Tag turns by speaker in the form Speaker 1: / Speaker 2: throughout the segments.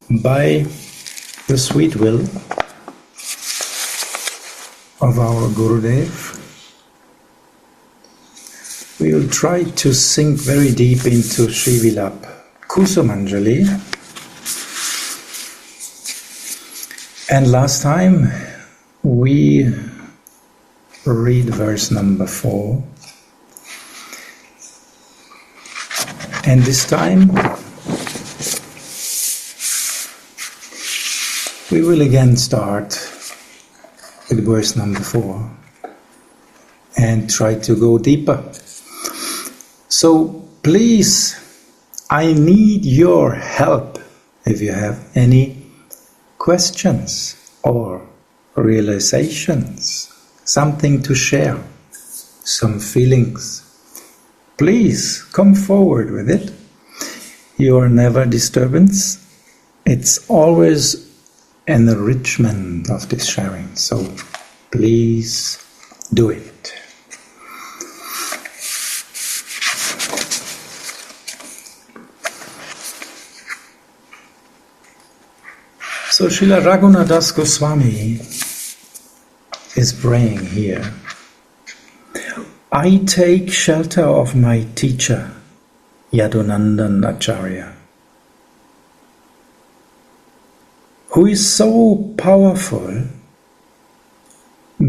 Speaker 1: By the sweet will of our Gurudev, we will try to sink very deep into Sri Vilapa, Kusumanjali. And last time we read verse number 4. And this time we will again start with verse number 4 and try to go deeper. So please, I need your help if you have any questions or realizations, something to share, some feelings. Please come forward with it. You are never disturbance. It's always an enrichment of this sharing. So please do it. So Srila Raghunadas Goswami is praying here. I take shelter of my teacher, Yadunandan Acharya, who is so powerful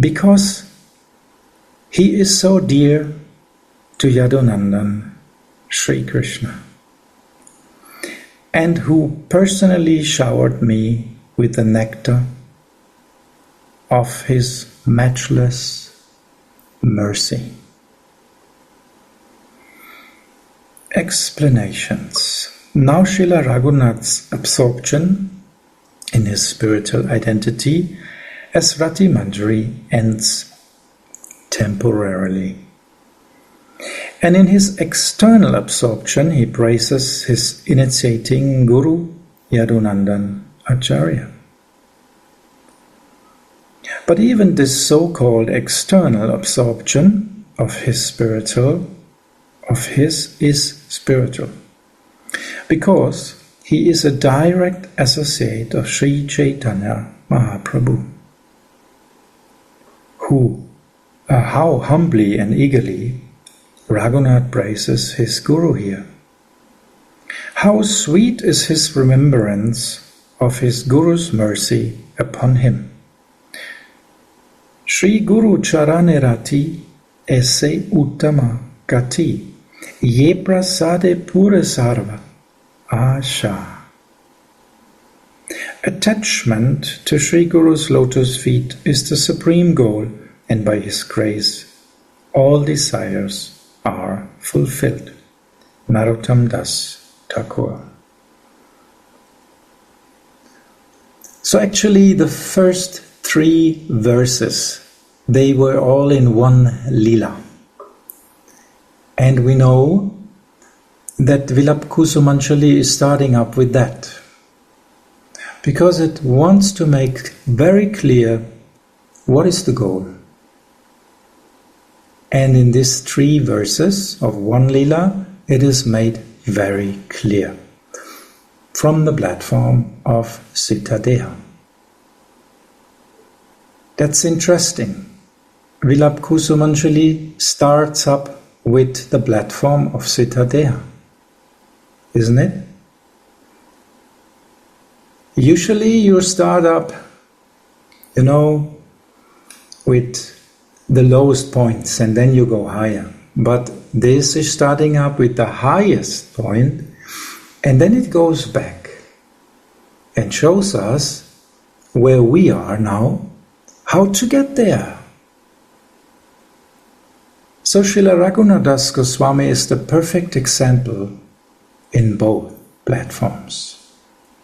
Speaker 1: because he is so dear to Yadunandan Sri Krishna, and who personally showered me with the nectar of his matchless mercy. Explanations. Now Srila Raghunath's absorption in his spiritual identity as Rati Manjari ends temporarily. And in his external absorption he praises his initiating Guru Yadunandan Acharya. But even this so-called external absorption of his is spiritual, because he is a direct associate of Sri Chaitanya Mahaprabhu, who, how humbly and eagerly Raghunath praises his Guru here. How sweet is his remembrance of his Guru's mercy upon him. Shri Guru Charane Rati esse uttama gati ye prasade pure sarva asha. Attachment to Sri Guru's lotus feet is the supreme goal, and by his grace all desires are fulfilled. Narottam Das Thakur. So actually the first 3 verses, they were all in one lila. And we know that Vilapa Kusumanjali is starting up with that, because it wants to make very clear what is the goal. And in these 3 verses of one lila, it is made very clear from the platform of Siddhadeha. That's interesting. Vilapa Kusumanjali starts up with the platform of Siddhadeha, isn't it? Usually you start up, with the lowest points and then you go higher. But this is starting up with the highest point and then it goes back and shows us where we are now, how to get there. So Srila Raghunadas Goswami is the perfect example in both platforms,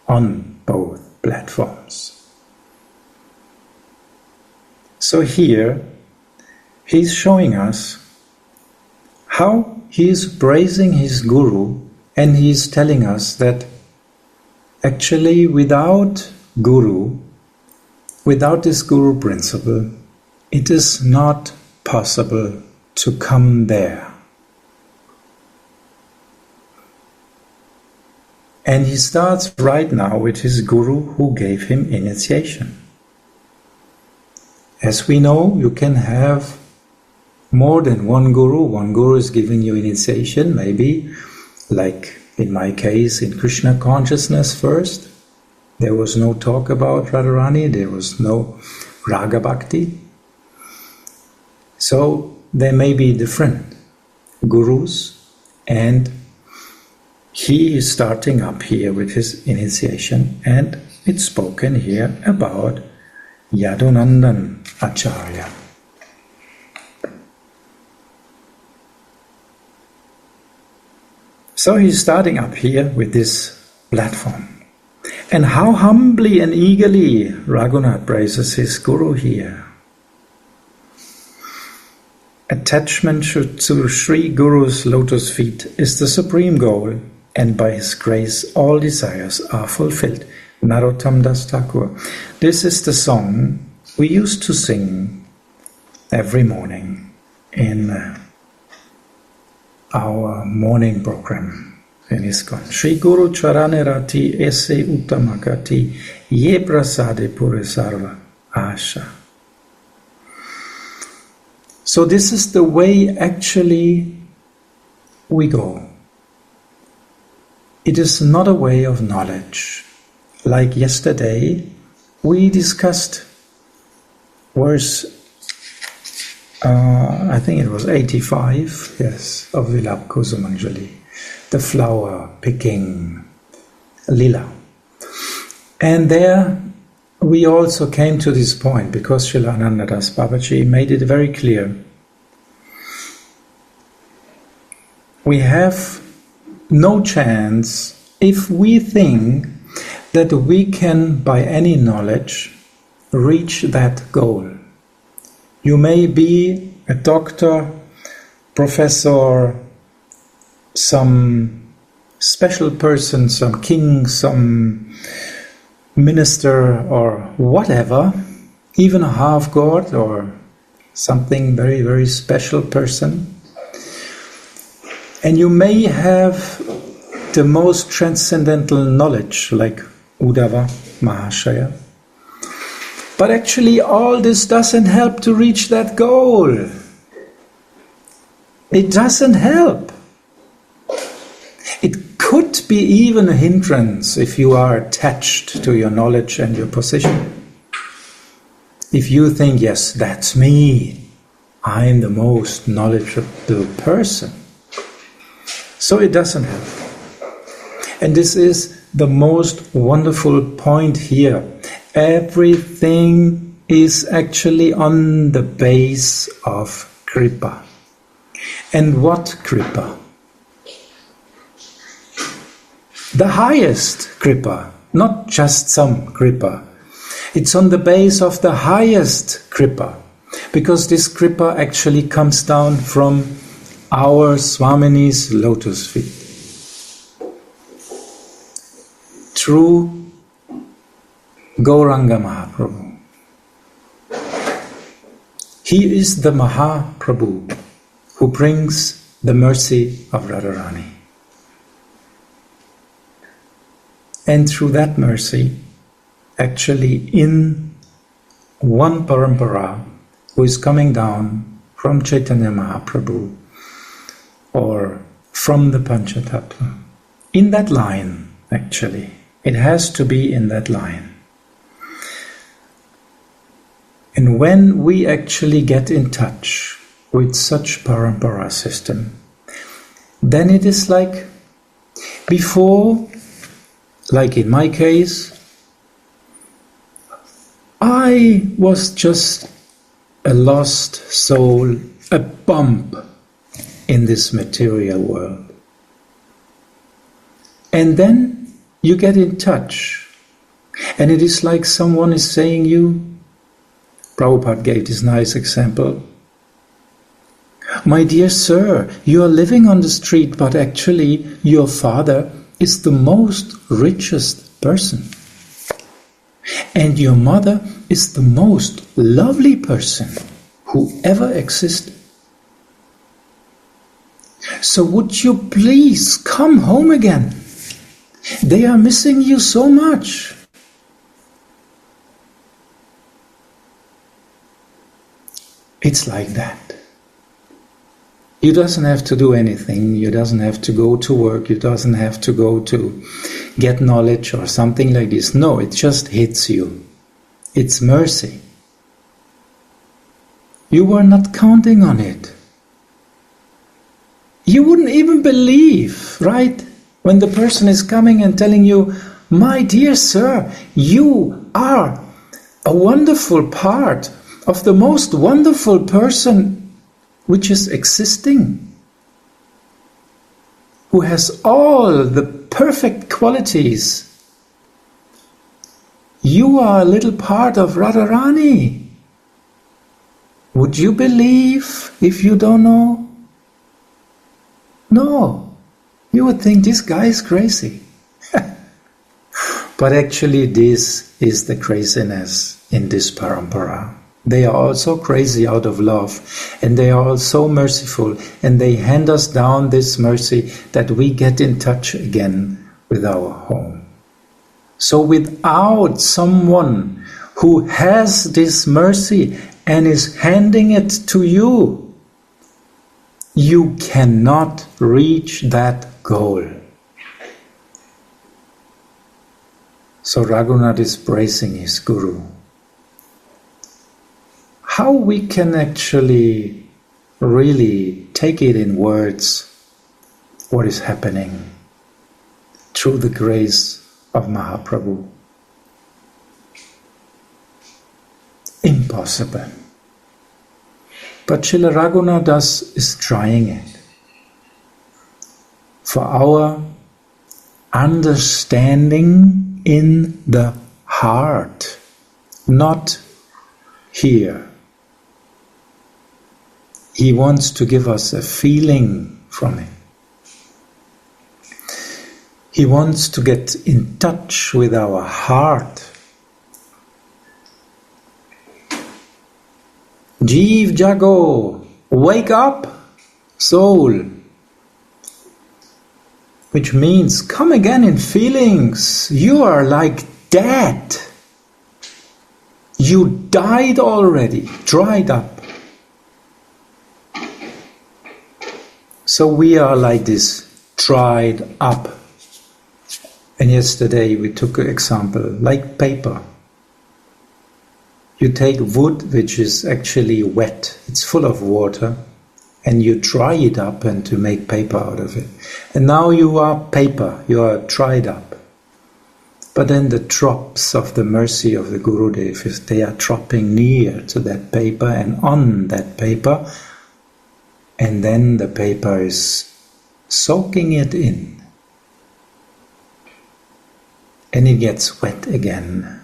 Speaker 1: on both platforms. So here he's showing us how he is praising his Guru, and he is telling us that actually without this Guru principle, it is not possible to come there. And he starts right now with his guru who gave him initiation. As we know, you can have more than one guru. One guru is giving you initiation, maybe, like in my case, in Krishna consciousness first. There was no talk about Radharani, there was no Raga Bhakti. So there may be different gurus, and he is starting up here with his initiation, and it's spoken here about Yadunandan Acharya. So he's starting up here with this platform. And how humbly and eagerly Raghunath praises his guru here. Attachment to Sri Guru's lotus feet is the supreme goal, and by his grace all desires are fulfilled. Narottam Das Thakur. This is the song we used to sing every morning in our morning program in ISKCON. Shri Guru Charane Rati Esse Uttamakati Ye Prasade Pure Sarva Asha. So this is the way actually we go. It is not a way of knowledge. Like yesterday, we discussed verse, I think it was 85, yes, of Vilapa Kusumanjali, the flower picking lila. And there we also came to this point because Srila Anandadas Babaji made it very clear. We have no chance if we think that we can, by any knowledge, reach that goal. You may be a doctor, professor, some special person, some king, some minister, or whatever, even a half-god or something very, very special person. And you may have the most transcendental knowledge, like Uddhava Mahashaya. But actually all this doesn't help to reach that goal. It doesn't help. It could be even a hindrance if you are attached to your knowledge and your position. If you think, yes, that's me, I'm the most knowledgeable person. So it doesn't help. And this is the most wonderful point here. Everything is actually on the base of Kripa. And what Kripa? The highest Kripa, not just some Kripa. It's on the base of the highest Kripa, because this Kripa actually comes down from our Swamini's lotus feet. Through Gauranga Mahaprabhu. He is the Mahaprabhu who brings the mercy of Radharani. And through that mercy, actually in one parampara who is coming down from Chaitanya Mahaprabhu or from the Panchatattva, in that line actually, it has to be in that line. And when we actually get in touch with such parampara system, then it is like before, like in my case, I was just a lost soul, a bump in this material world. And then you get in touch, and it is like someone is saying you, Prabhupada gave this nice example, my dear sir, you are living on the street, but actually your father is the most richest person. And your mother is the most lovely person who ever existed. So would you please come home again? They are missing you so much. It's like that. You doesn't have to do anything. You doesn't have to go to work. You doesn't have to go to get knowledge or something like this. No, it just hits you. It's mercy. You were not counting on it. You wouldn't even believe, right? When the person is coming and telling you, my dear sir, you are a wonderful part of the most wonderful person which is existing, who has all the perfect qualities. You are a little part of Radharani. Would you believe if you don't know? No. You would think this guy is crazy. But actually this is the craziness in this parampara. They are also crazy out of love, and they are all so merciful, and they hand us down this mercy that we get in touch again with our home. So without someone who has this mercy and is handing it to you, you cannot reach that goal. So Raghunath is praising his Guru. How we can actually really take it in words, what is happening through the grace of Mahaprabhu? Impossible. But Srila Raghunath is trying it. For our understanding in the heart, not here. He wants to give us a feeling from it. He wants to get in touch with our heart. Jeev Jago, wake up, soul. Which means, come again in feelings. You are like dead. You died already, dried up. So we are like this, dried up. And yesterday we took an example, like paper. You take wood which is actually wet, it's full of water, and you dry it up and to make paper out of it. And now you are paper, you are dried up. But then the drops of the mercy of the Gurudev, if they are dropping near to that paper and on that paper, and then the paper is soaking it in, and it gets wet again,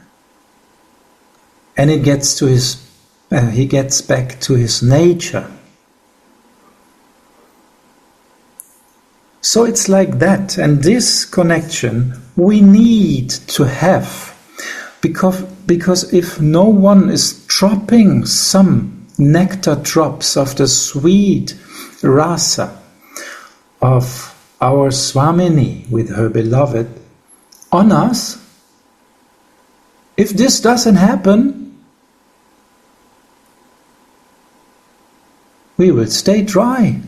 Speaker 1: and it gets to he gets back to his nature. So it's like that, and this connection we need to have, because if no one is dropping some nectar drops of the sweet rasa of our Swamini with her beloved on us, if this doesn't happen, we will stay dry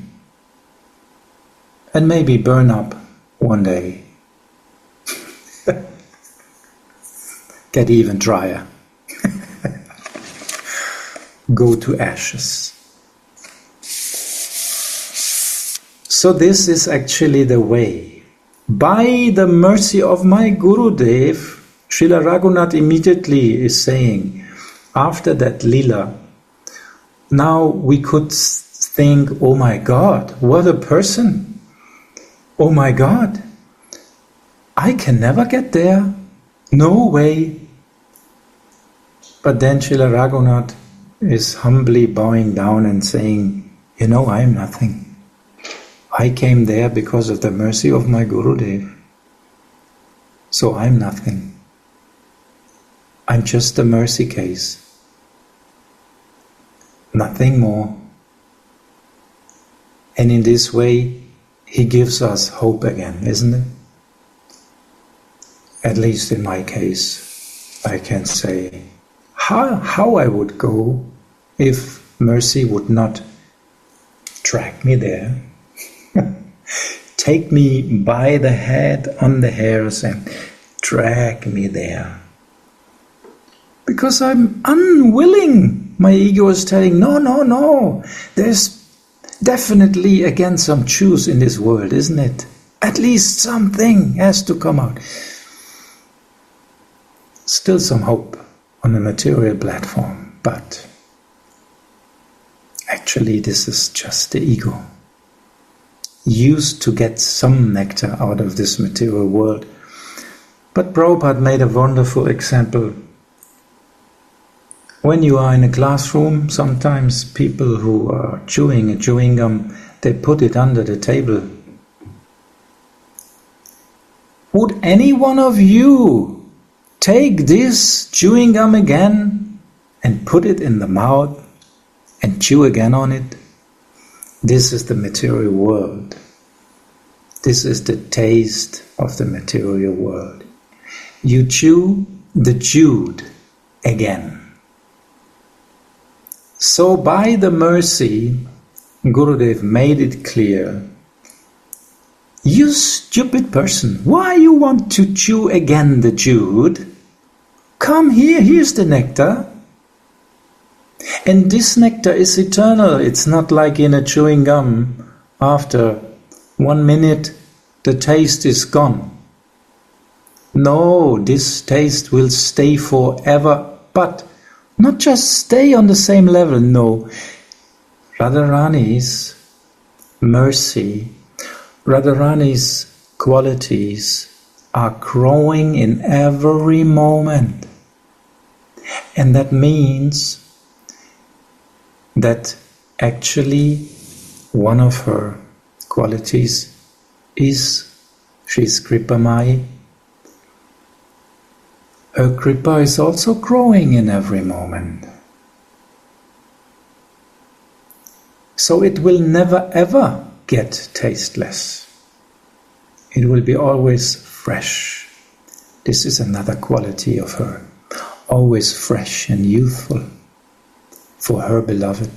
Speaker 1: and maybe burn up one day. Get even drier. Go to ashes. So this is actually the way. By the mercy of my Gurudev, Srila Raghunath immediately is saying, after that lila, now we could think, oh my God, what a person. Oh my God, I can never get there. No way. But then Srila Raghunath is humbly bowing down and saying, you know, I am nothing. I came there because of the mercy of my Gurudev. So I'm nothing. I'm just a mercy case. Nothing more. And in this way, he gives us hope again, isn't it? At least in my case, I can say how I would go if mercy would not drag me there, take me by the head on the hairs and drag me there. Because I'm unwilling. My ego is telling, no. There's definitely again some truth in this world, isn't it? At least something has to come out. Still some hope on a material platform, but actually this is just the ego. Used to get some nectar out of this material world. But Prabhupada made a wonderful example. When you are in a classroom, sometimes people who are chewing a chewing gum, they put it under the table. Would any one of you take this chewing gum again and put it in the mouth and chew again on it? This is the material world. This is the taste of the material world. You chew the chewed again. So by the mercy, Gurudev made it clear, you stupid person, why you want to chew again the chewed? Come here, here's the nectar. And this nectar is eternal. It's not like in a chewing gum. After 1 minute, the taste is gone. No, this taste will stay forever, but not just stay on the same level, no. Radharani's mercy, Radharani's qualities are growing in every moment. And that means that actually one of her qualities is she's Kripamai. Her Kripa is also growing in every moment. So it will never ever get tasteless. It will be always fresh. This is another quality of her. Always fresh and youthful for her beloved.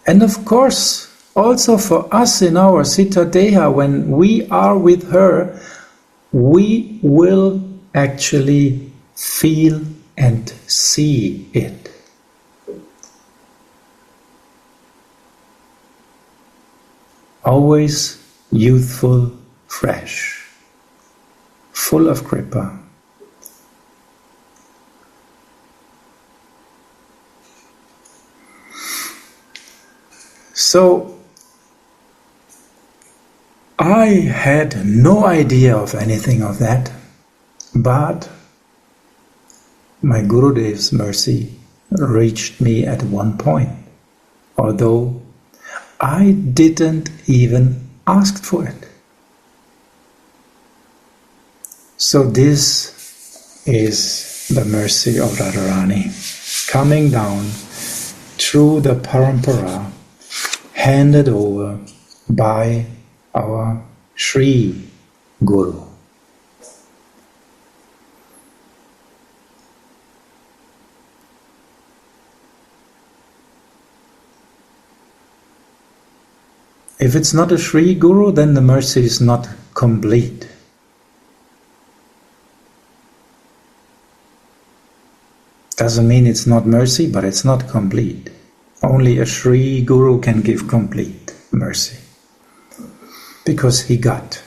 Speaker 1: And of course, also for us in our Sita Deha, when we are with her, we will actually feel and see it. Always youthful, fresh, full of Kripa. So, I had no idea of anything of that, but my Gurudev's mercy reached me at one point, although I didn't even ask for it. So this is the mercy of Radharani, coming down through the parampara, handed over by our Sri Guru. If it's not a Sri Guru, then the mercy is not complete. Doesn't mean it's not mercy, but it's not complete. Only a Sri Guru can give complete mercy. Because he got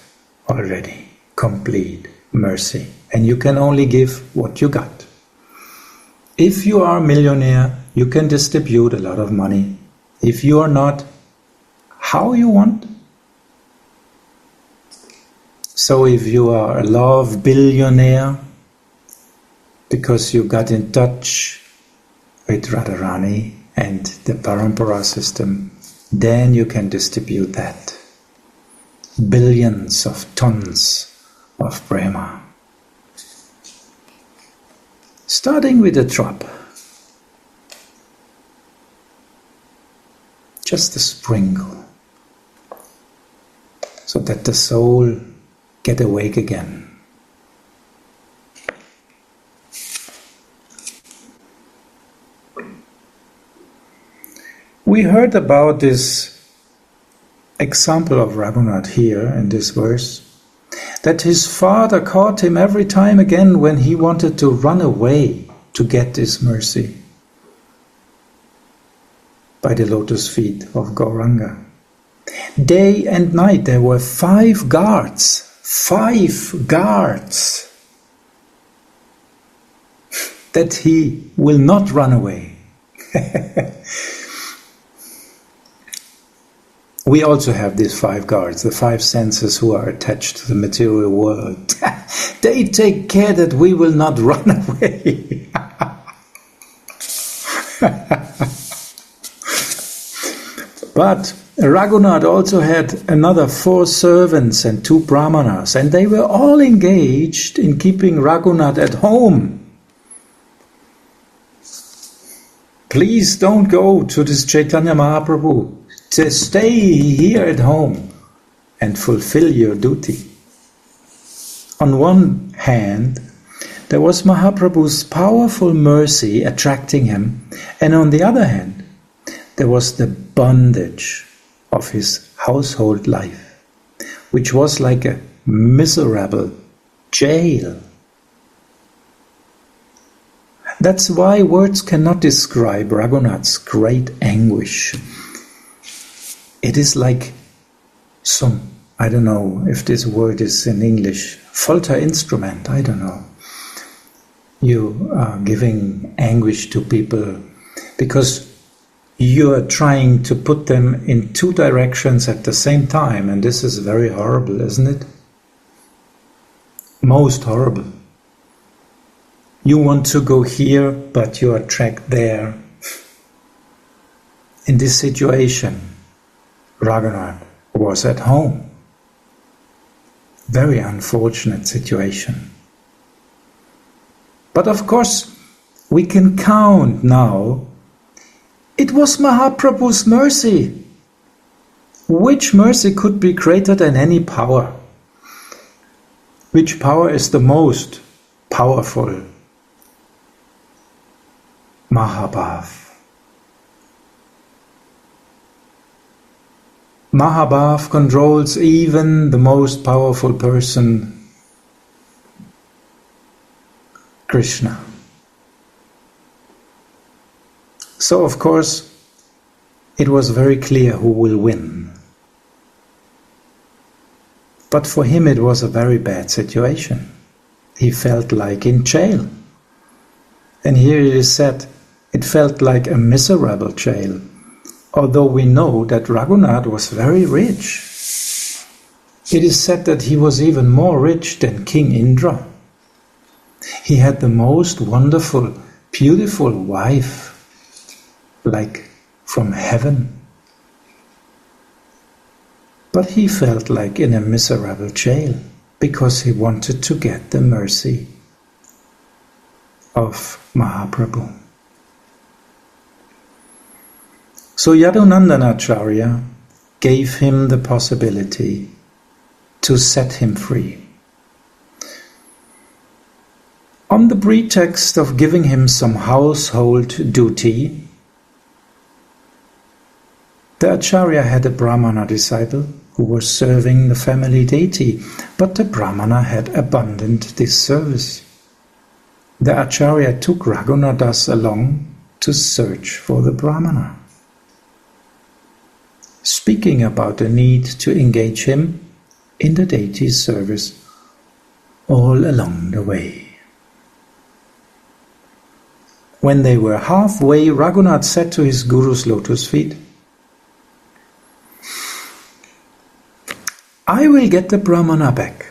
Speaker 1: already complete mercy. And you can only give what you got. If you are a millionaire, you can distribute a lot of money. If you are not, how you want. So if you are a love billionaire, because you got in touch with Radharani and the parampara system, then you can distribute that. Billions of tons of prema. Starting with a drop. Just a sprinkle. So that the soul get awake again. We heard about this example of Raghunath here in this verse, that his father caught him every time again when he wanted to run away to get this mercy by the lotus feet of Gauranga. Day and night there were 5 guards, that he will not run away. We also have these 5 guards, the 5 senses who are attached to the material world. They take care that we will not run away. But Raghunath also had another 4 servants and 2 brahmanas, and they were all engaged in keeping Raghunath at home. Please don't go to this Chaitanya Mahaprabhu. Just stay here at home and fulfill your duty. On one hand, there was Mahaprabhu's powerful mercy attracting him, and on the other hand, there was the bondage of his household life, which was like a miserable jail. That's why words cannot describe Raghunath's great anguish. It is like some, I don't know if this word is in English, Folter instrument, I don't know. You are giving anguish to people because you are trying to put them in 2 directions at the same time, and this is very horrible, isn't it? Most horrible. You want to go here, but you are tracked there. In this situation, Raghunath was at home. Very unfortunate situation. But of course, we can count now. It was Mahaprabhu's mercy. Which mercy could be greater than any power? Which power is the most powerful? Mahabhav. Mahabhav controls even the most powerful person, Krishna. So of course, it was very clear who will win. But for him it was a very bad situation. He felt like in jail. And here it is said, it felt like a miserable jail. Although we know that Raghunath was very rich. It is said that he was even more rich than King Indra. He had the most wonderful, beautiful wife, like from heaven. But he felt like in a miserable jail because he wanted to get the mercy of Mahaprabhu. So Yadunandanacharya gave him the possibility to set him free. On the pretext of giving him some household duty, the Acharya had a Brahmana disciple who was serving the family deity, but the Brahmana had abandoned this service. The Acharya took Raghunadas along to search for the Brahmana, speaking about the need to engage him in the deity's service all along the way. When they were halfway, Raghunath said to his guru's lotus feet, I will get the Brahmana back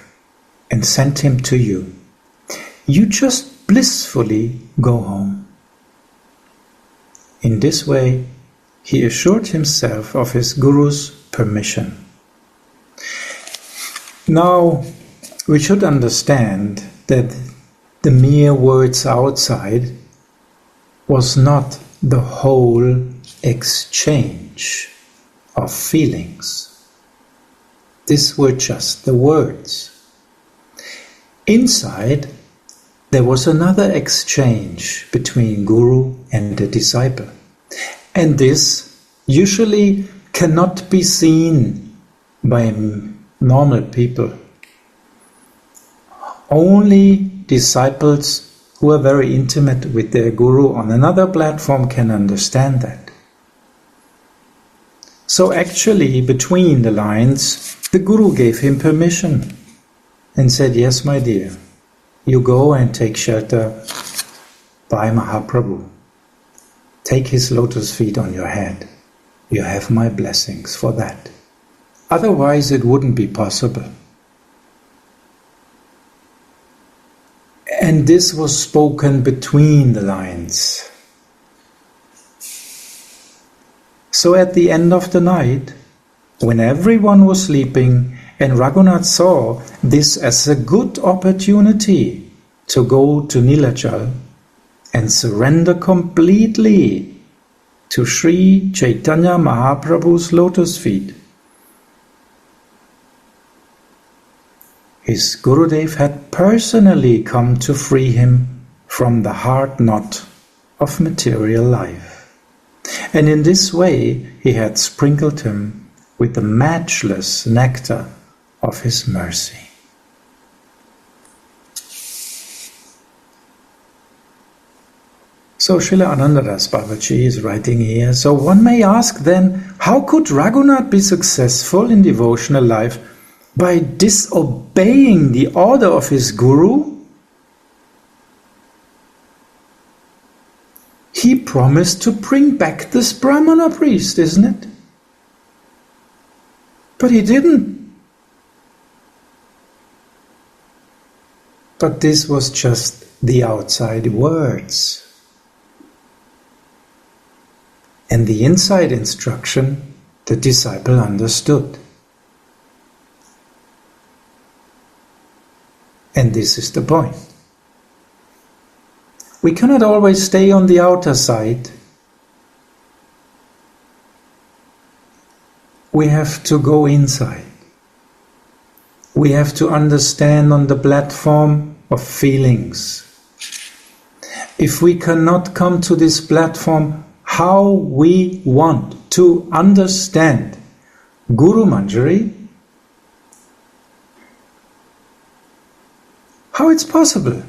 Speaker 1: and send him to you. You just blissfully go home. In this way, he assured himself of his guru's permission. Now, we should understand that the mere words outside was not the whole exchange of feelings. These were just the words. Inside, there was another exchange between Guru and the disciple. And this usually cannot be seen by normal people. Only disciples who are very intimate with their guru on another platform can understand that. So actually, between the lines, the guru gave him permission and said, "Yes, my dear, you go and take shelter by Mahaprabhu. Take his lotus feet on your head. You have my blessings for that. Otherwise it wouldn't be possible." And this was spoken between the lines. So at the end of the night, when everyone was sleeping and Raghunath saw this as a good opportunity to go to Nilachal and surrender completely to Sri Chaitanya Mahaprabhu's lotus feet, his Gurudev had personally come to free him from the hard knot of material life. And in this way he had sprinkled him with the matchless nectar of his mercy. So Srila Anandadas Babaji is writing here, so one may ask then, how could Raghunath be successful in devotional life by disobeying the order of his guru? He promised to bring back this Brahmana priest, isn't it? But he didn't. But this was just the outside words. And the inside instruction the disciple understood. And this is the point. We cannot always stay on the outer side. We have to go inside. We have to understand on the platform of feelings. If we cannot come to this platform how we want to understand Guru Manjari, how it's possible?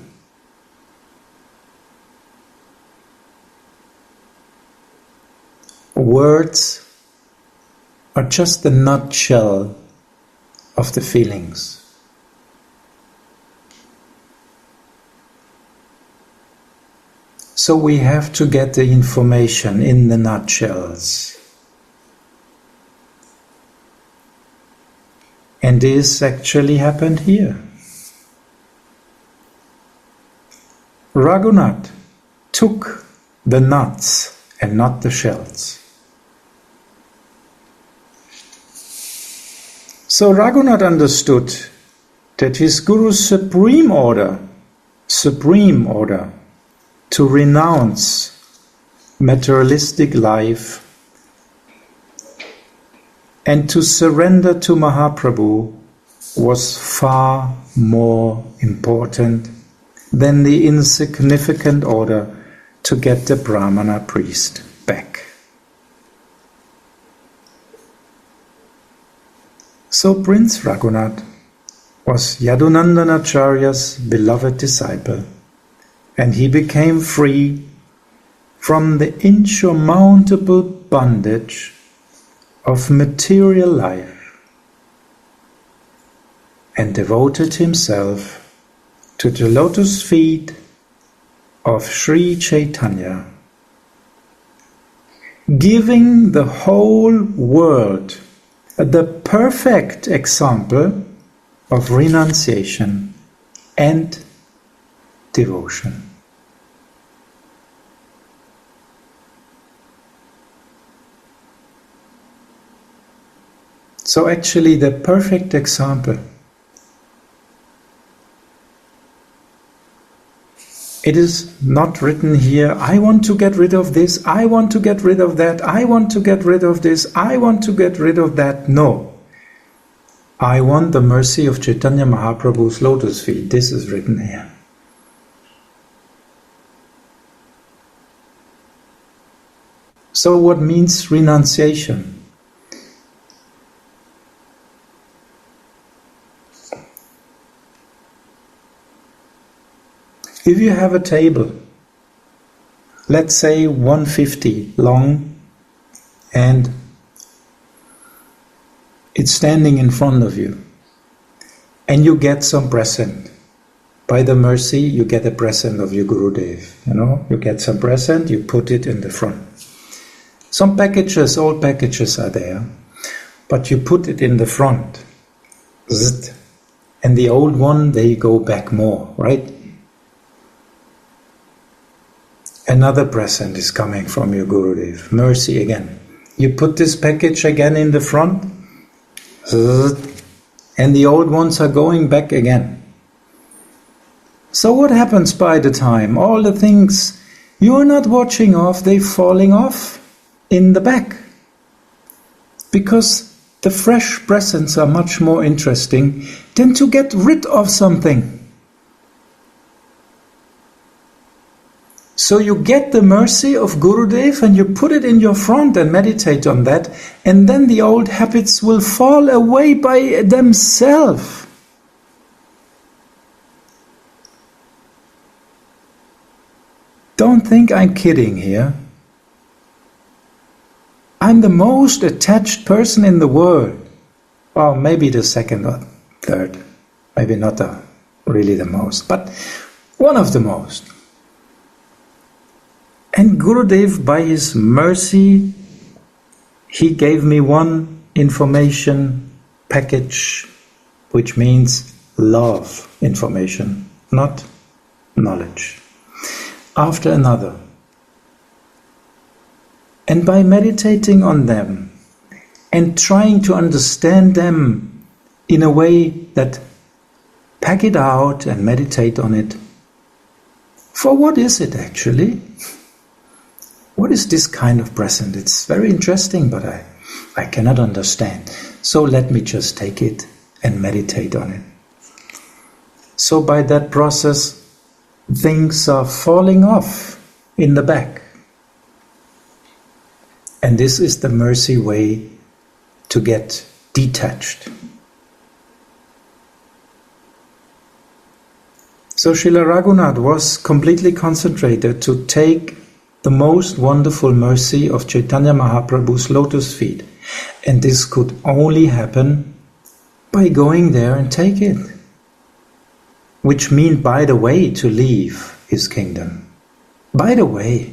Speaker 1: Words are just the nutshell of the feelings. So we have to get the information in the nutshells. And this actually happened here. Raghunath took the nuts and not the shells. So Raghunath understood that his Guru's supreme order to renounce materialistic life and to surrender to Mahaprabhu was far more important than the insignificant order to get the Brahmana priest back. So Prince Raghunath was Yadunandanacharya's beloved disciple, and he became free from the insurmountable bondage of material life and devoted himself to the lotus feet of Sri Chaitanya, giving the whole world the perfect example of renunciation and devotion. So actually the perfect example. It is not written here, I want to get rid of this, I want to get rid of that, I want to get rid of this, I want to get rid of that. No. I want the mercy of Chaitanya Mahaprabhu's lotus feet. This is written here. So what means renunciation? If you have a table, let's say 150 long, and it's standing in front of you, and you get some present. By the mercy, you get a present of your Gurudev. You get some present, you put it in the front. Some packages, old packages are there, but you put it in the front. And the old one, they go back more, right? Another present is coming from your Gurudev. Mercy again. You put this package again in the front, and the old ones are going back again. So what happens by the time? All the things you're not watching off, they're falling off in the back. Because the fresh presents are much more interesting than to get rid of something. So you get the mercy of Gurudev and you put it in your front and meditate on that, and then the old habits will fall away by themselves. Don't think I'm kidding here. I'm the most attached person in the world. Well, maybe the second or third. Maybe not really the most, but one of the most. And Gurudev, by his mercy, he gave me one information package, which means love information, not knowledge, after another. And by meditating on them and trying to understand them in a way that pack it out and meditate on it, for what is it actually? What is this kind of present? It's very interesting, but I cannot understand. So let me just take it and meditate on it. So by that process, things are falling off in the back. And this is the mercy way to get detached. So Srila Raghunath was completely concentrated to take the most wonderful mercy of Chaitanya Mahaprabhu's lotus feet. And this could only happen by going there and take it. Which means, by the way, to leave his kingdom. By the way,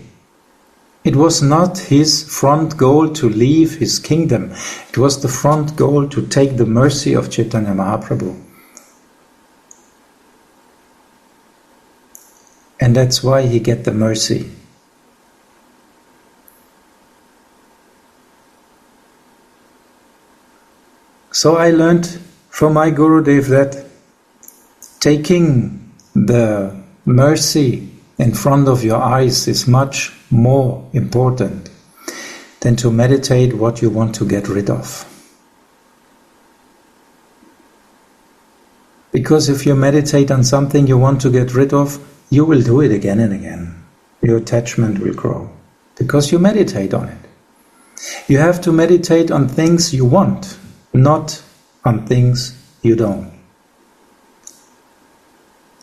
Speaker 1: it was not his front goal to leave his kingdom. It was the front goal to take the mercy of Chaitanya Mahaprabhu. And that's why he get the mercy. So I learned from my Gurudev that taking the mercy in front of your eyes is much more important than to meditate what you want to get rid of. Because if you meditate on something you want to get rid of, you will do it again and again. Your attachment will grow because you meditate on it. You have to meditate on things you want, not on things you don't.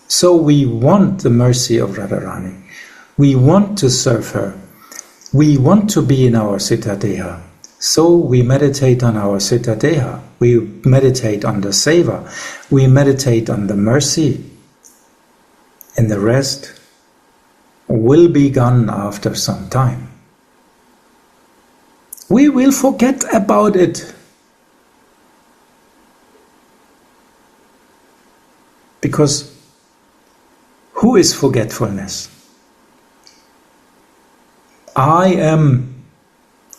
Speaker 1: So we want the mercy of Radharani. We want to serve her. We want to be in our Siddha Deha. So we meditate on our Siddha Deha. We meditate on the Seva. We meditate on the mercy. And the rest will be gone after some time. We will forget about it. Because who is forgetfulness? I am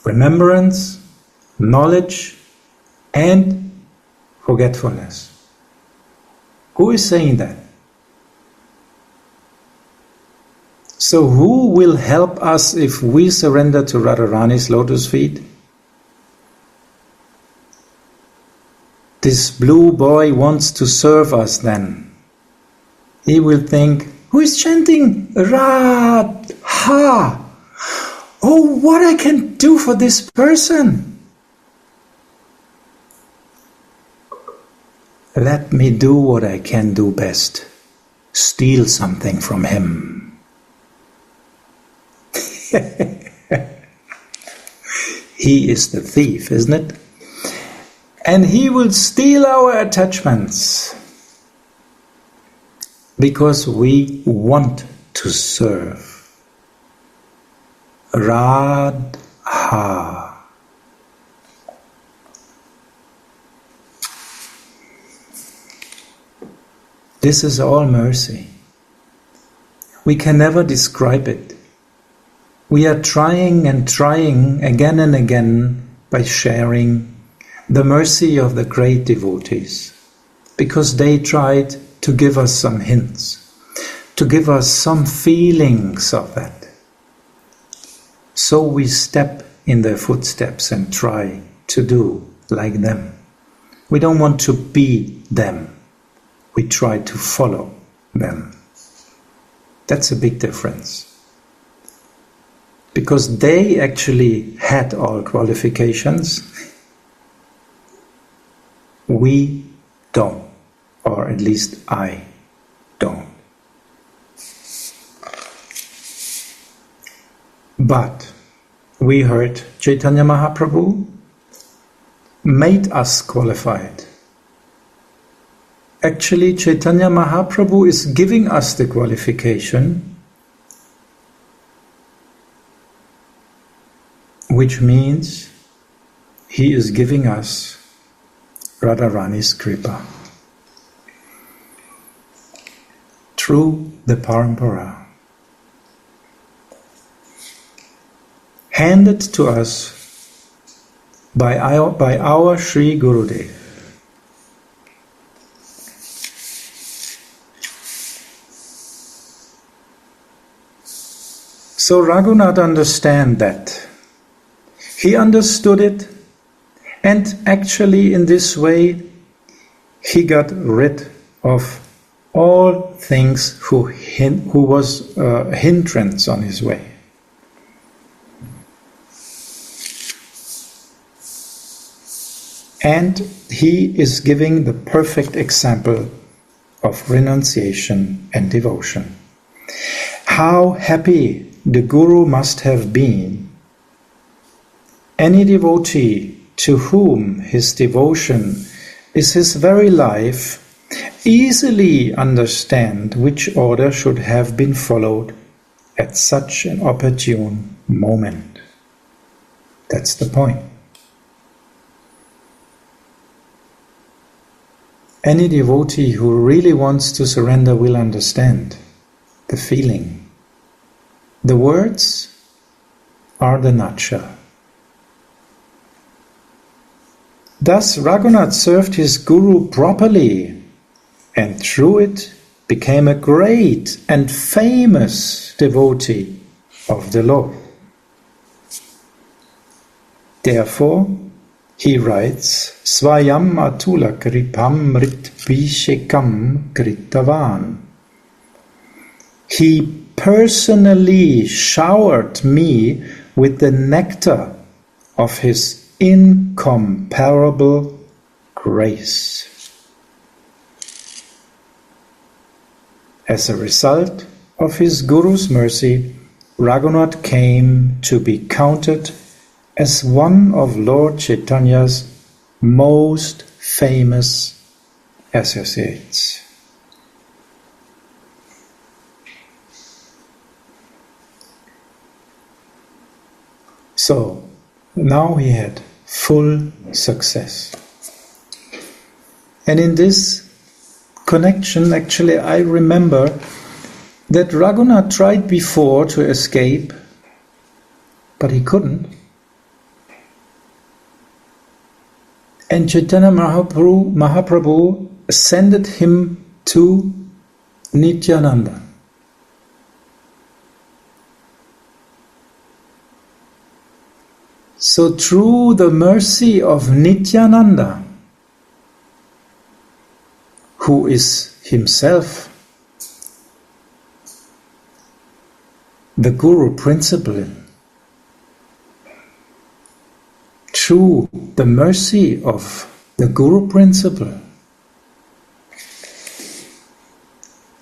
Speaker 1: remembrance, knowledge, and forgetfulness. Who is saying that? So who will help us if we surrender to Radharani's lotus feet? This blue boy wants to serve us then. He will think, who is chanting Radha? oh, what I can do for this person. Let me do what I can do best. Steal something from him. He is the thief, isn't it? And he will steal our attachments because we want to serve. Radha. This is all mercy. We can never describe it. We are trying and trying again and again by sharing the mercy of the great devotees, because they tried to give us some hints, to give us some feelings of that. So we step in their footsteps and try to do like them. We don't want to be them. We try to follow them. That's a big difference. Because they actually had all qualifications. We don't. Or at least I don't. But we heard Chaitanya Mahaprabhu made us qualified. Actually, Chaitanya Mahaprabhu is giving us the qualification, which means he is giving us Radharani's Kripa through the Parampara, handed to us by our Sri Gurudev. So Raghunath understood that. He understood it, and actually in this way he got rid of all things who was a hindrance on his way. And he is giving the perfect example of renunciation and devotion. How happy the Guru must have been. Any devotee to whom his devotion is his very life easily understand which order should have been followed at such an opportune moment. That's the point. Any devotee who really wants to surrender will understand the feeling. The words are the nutshell. Thus Raghunath served his Guru properly, and through it became a great and famous devotee of the Lord. Therefore, he writes, Svayam atula kripam ritvishekam kritavan. He personally showered me with the nectar of his incomparable grace. As a result of his Guru's mercy, Raghunath came to be counted as one of Lord Chaitanya's most famous associates. So, now he had full success. And in this connection, actually, I remember that Raghunath tried before to escape, but he couldn't. And Chaitanya Mahaprabhu ascended him to Nityananda. So through the mercy of Nityananda, who is himself the Guru principle, through the mercy of the Guru principle,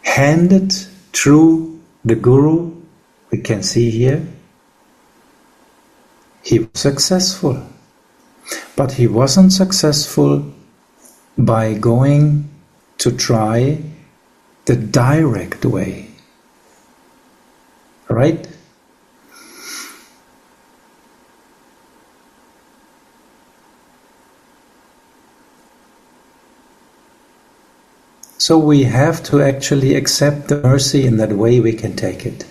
Speaker 1: handed through the Guru, we can see here, he was successful. But he wasn't successful by going to try the direct way. Right? So we have to actually accept the mercy in that way we can take it.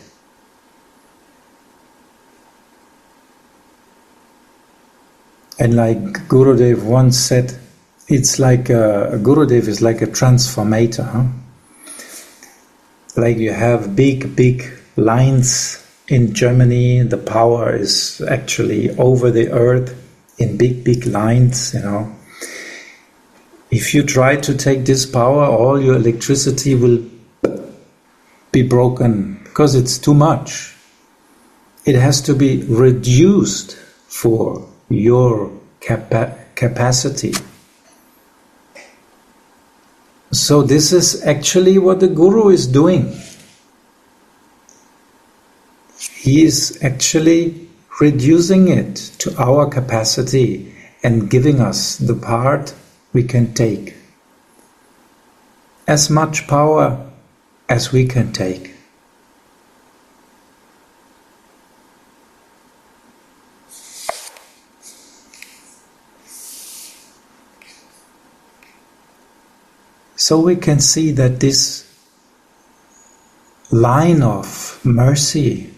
Speaker 1: And like Gurudev once said, it's like a Gurudev is like a transformator. Huh? Like you have big lines in Germany, the power is actually over the earth in big lines, you know. If you try to take this power, all your electricity will be broken because it's too much. It has to be reduced for your capacity. So this is actually what the Guru is doing. He is actually reducing it to our capacity and giving us the part we can take. As much power as we can take. So we can see that this line of mercy,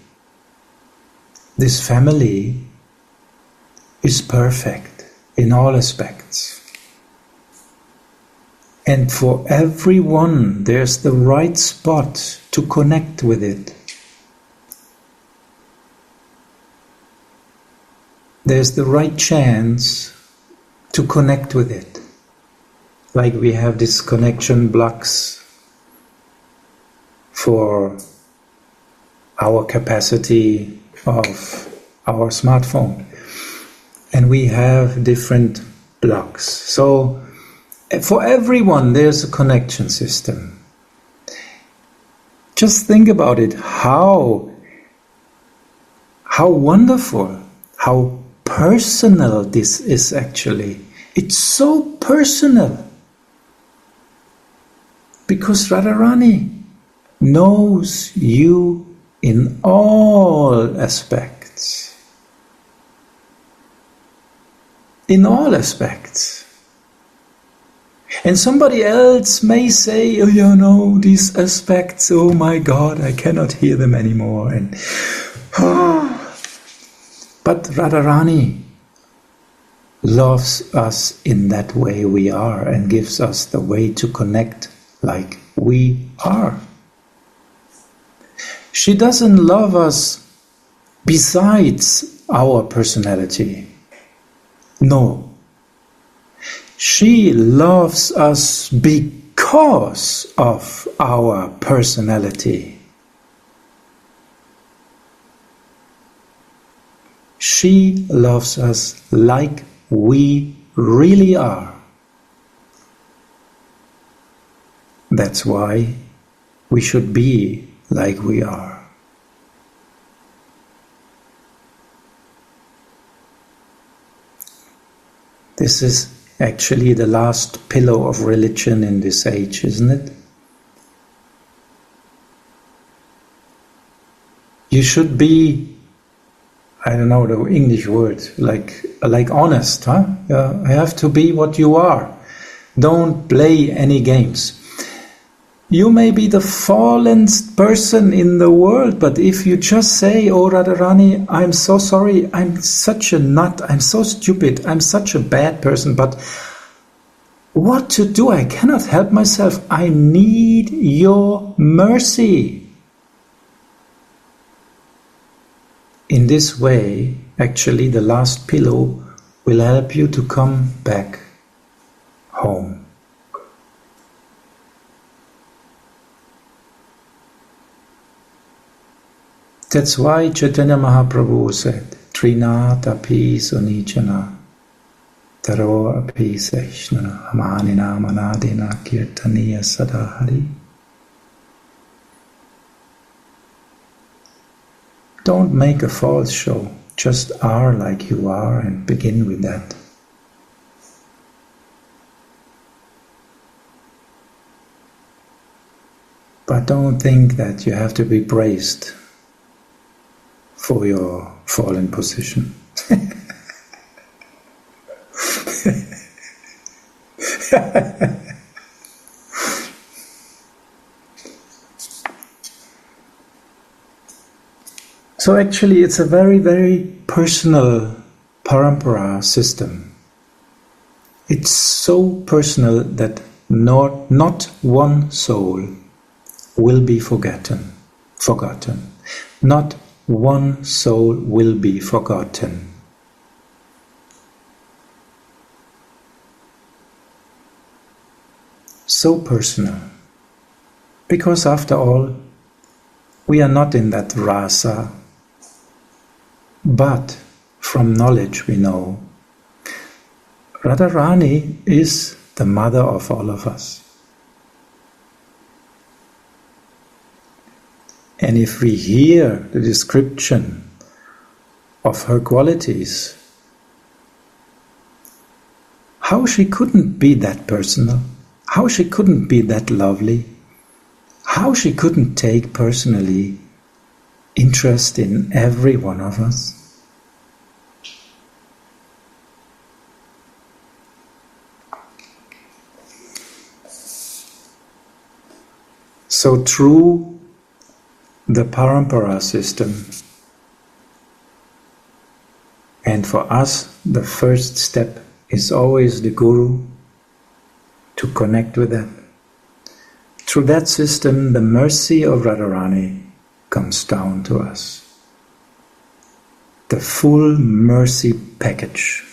Speaker 1: this family, is perfect in all aspects. And for everyone, there's the right spot to connect with it. There's the right chance to connect with it. Like we have these connection blocks for our capacity of our smartphone. And we have different blocks. So for everyone there's a connection system. Just think about it, how wonderful, how personal this is actually. It's so personal. Because Radharani knows you in all aspects. In all aspects. And somebody else may say, oh, you know, these aspects, oh my God, I cannot hear them anymore. And but Radharani loves us in that way we are and gives us the way to connect like we are. She doesn't love us besides our personality. No. She loves us because of our personality. She loves us like we really are. That's why we should be like we are. This is actually the last pillar of religion in this age, isn't it? You should be, I don't know the English word, like honest, huh? You have to be what you are. Don't play any games. You may be the fallenest person in the world, but if you just say, oh Radharani, I'm so sorry, I'm such a nut, I'm so stupid, I'm such a bad person, but what to do? I cannot help myself. I need your mercy. In this way, actually, the last pillow will help you to come back home. That's why Chaitanya Mahaprabhu said, Trina tapi sunijana Taro api seshnana amanina manadina kirtaniya sadahari. Don't make a false show. Just are like you are and begin with that. But don't think that you have to be praised for your fallen position. So actually it's a very, very personal parampara system. It's so personal that not one soul will be forgotten. Not one soul will be forgotten. So personal. Because after all, we are not in that rasa, but from knowledge we know Radharani is the mother of all of us. And if we hear the description of her qualities, how she couldn't be that personal, how she couldn't be that lovely, how she couldn't take personally interest in every one of us. So through the parampara system, and for us the first step is always the Guru, to connect with that. Through that system the mercy of Radharani comes down to us. The full mercy package.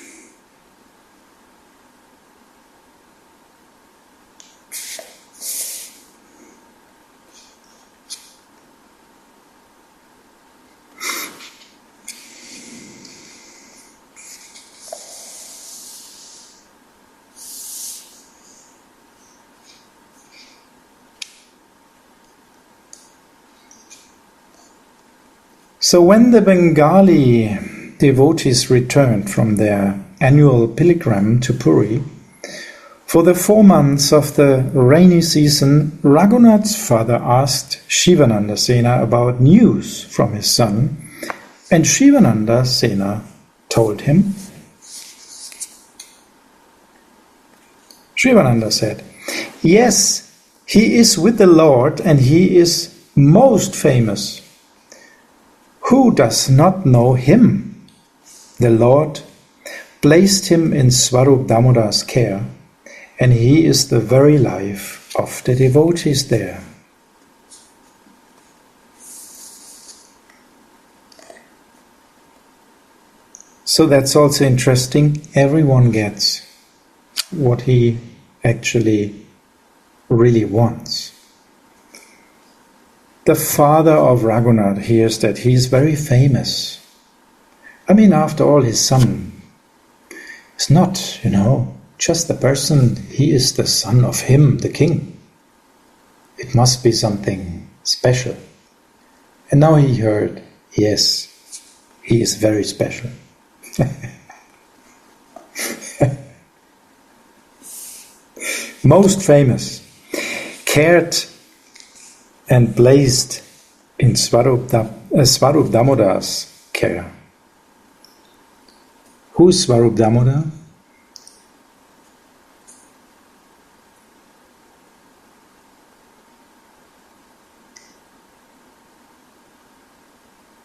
Speaker 1: So when the Bengali devotees returned from their annual pilgrim to Puri, for the 4 months of the rainy season, Raghunath's father asked Shivananda Sena about news from his son, and Shivananda Sena told him. Shivananda said, "Yes, he is with the Lord and he is most famous. Who does not know him? The Lord placed him in Swarup Damodar's care, and he is the very life of the devotees there." So that's also interesting. Everyone gets what he actually really wants. The father of Raghunath hears that he is very famous. I mean, after all, his son is not, just the person. He is the son of him, the king. It must be something special. And now he heard, yes, he is very special. Most famous, cared and placed in Swarup Damodar's care. Who is Swarup Damodar?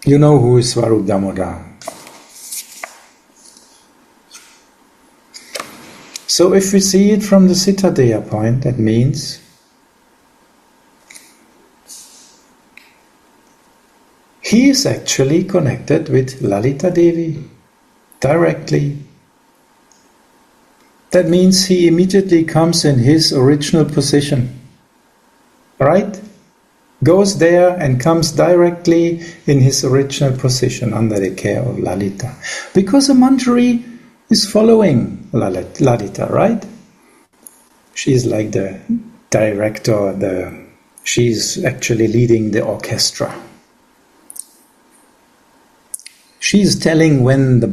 Speaker 1: You know who is Swarup Damodar. So if we see it from the Siddhadeya point, that means he is actually connected with Lalita Devi directly. That means he immediately comes in his original position, right? Goes there and comes directly in his original position under the care of Lalita. Because a Manjari is following Lalita, right? She's like the director, she's actually leading the orchestra. She's telling when the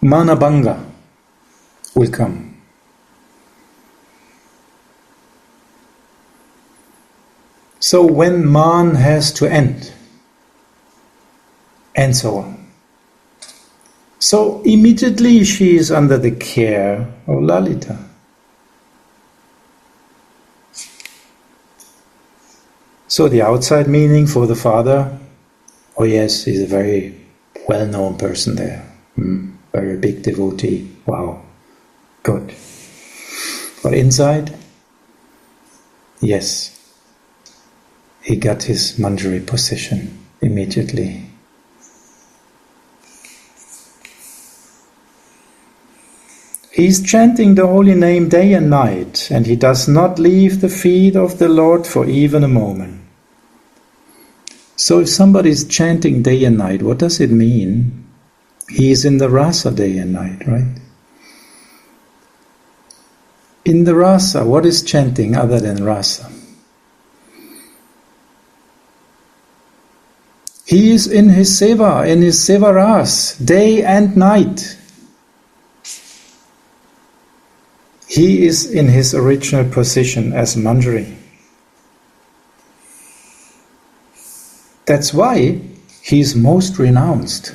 Speaker 1: Manabanga will come. So when Man has to end, and so on. So immediately she is under the care of Lalita. So the outside meaning for the father, oh yes, he's a very well-known person there. Very big devotee. Wow, good. But inside, yes, he got his manjari position immediately. He is chanting the holy name day and night, and he does not leave the feet of the Lord for even a moment. So if somebody is chanting day and night, what does it mean? He is in the rasa day and night, right? In the rasa, what is chanting other than rasa? He is in his seva ras, day and night. He is in his original position as manjari. That's why he is most renounced.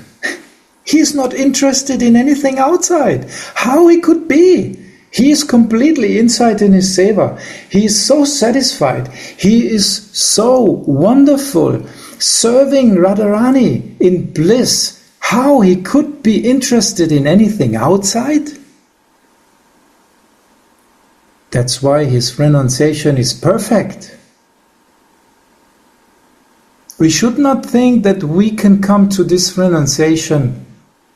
Speaker 1: He is not interested in anything outside. How he could be? He is completely inside in his seva. He is so satisfied. He is so wonderful, serving Radharani in bliss. How he could be interested in anything outside? That's why his renunciation is perfect. We should not think that we can come to this renunciation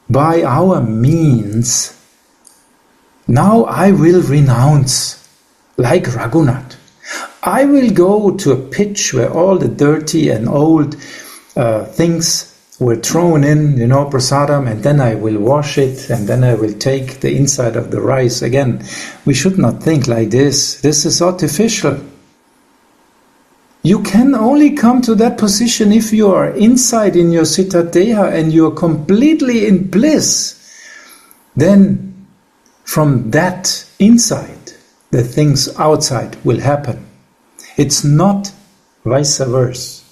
Speaker 1: by our means. Now I will renounce, like Raghunath. I will go to a pitch where all the dirty and old things were thrown in, prasadam, and then I will wash it, and then I will take the inside of the rice again. We should not think like this. This is artificial. You can only come to that position if you are inside in your Citta Deha and you are completely in bliss. Then from that inside, the things outside will happen. It's not vice versa.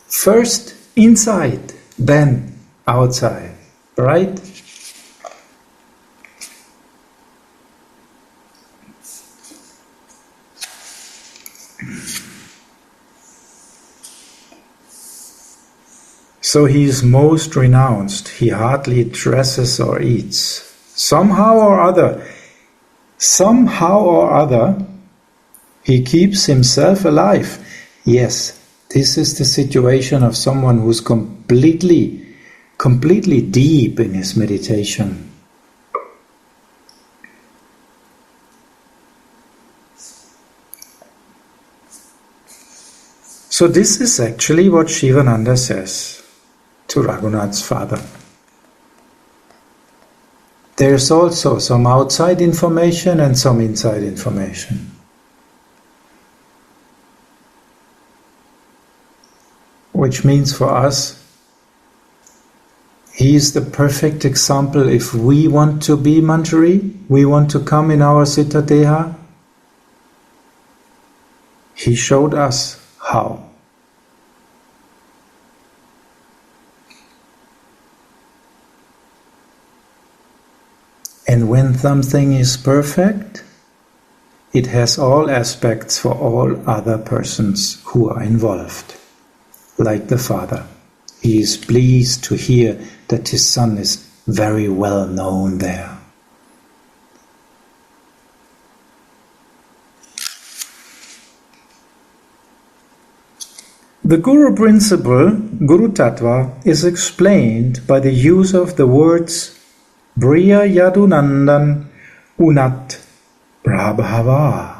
Speaker 1: First inside, then outside, right? So he is most renounced. He hardly dresses or eats. Somehow or other, he keeps himself alive. Yes, this is the situation of someone who's completely deep in his meditation. So this is actually what Shivananda says to Raghunath's father. There's also some outside information and some inside information. Which means for us, he is the perfect example. If we want to be manjari, we want to come in our Citta Deha, he showed us how. And when something is perfect, it has all aspects for all other persons who are involved. Like the father, he is pleased to hear that his son is very well known there. The Guru principle, Guru Tattva, is explained by the use of the words Briya Yadunandan Unat Prabhava. 。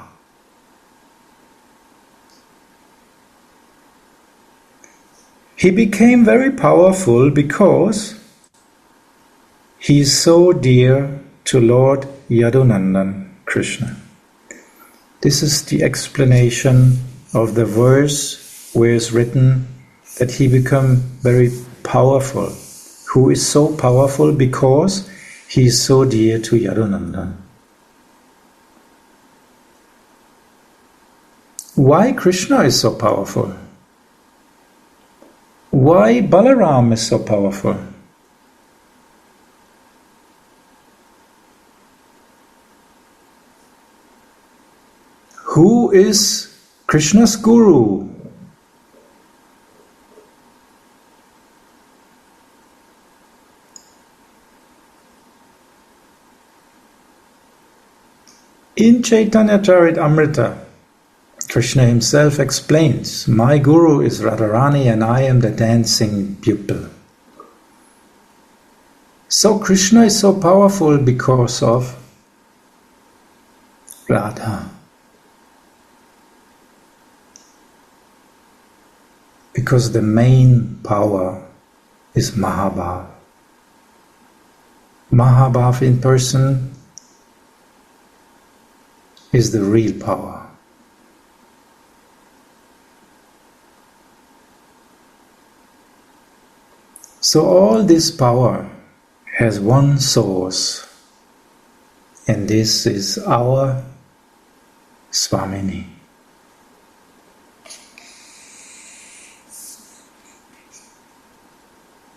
Speaker 1: He became very powerful because he is so dear to Lord Yadunandan Krishna. This is the explanation of the verse where it's written that he became very powerful. Who is so powerful because he is so dear to Yadunandan. Why Krishna is so powerful? Why Balaram is so powerful? Who is Krishna's guru? In Chaitanya Charitamrita, Krishna himself explains, my guru is Radharani and I am the dancing pupil. So Krishna is so powerful because of Radha. Because the main power is Mahabhav. Mahabhav in person is the real power. So all this power has one source, and this is our Swamini.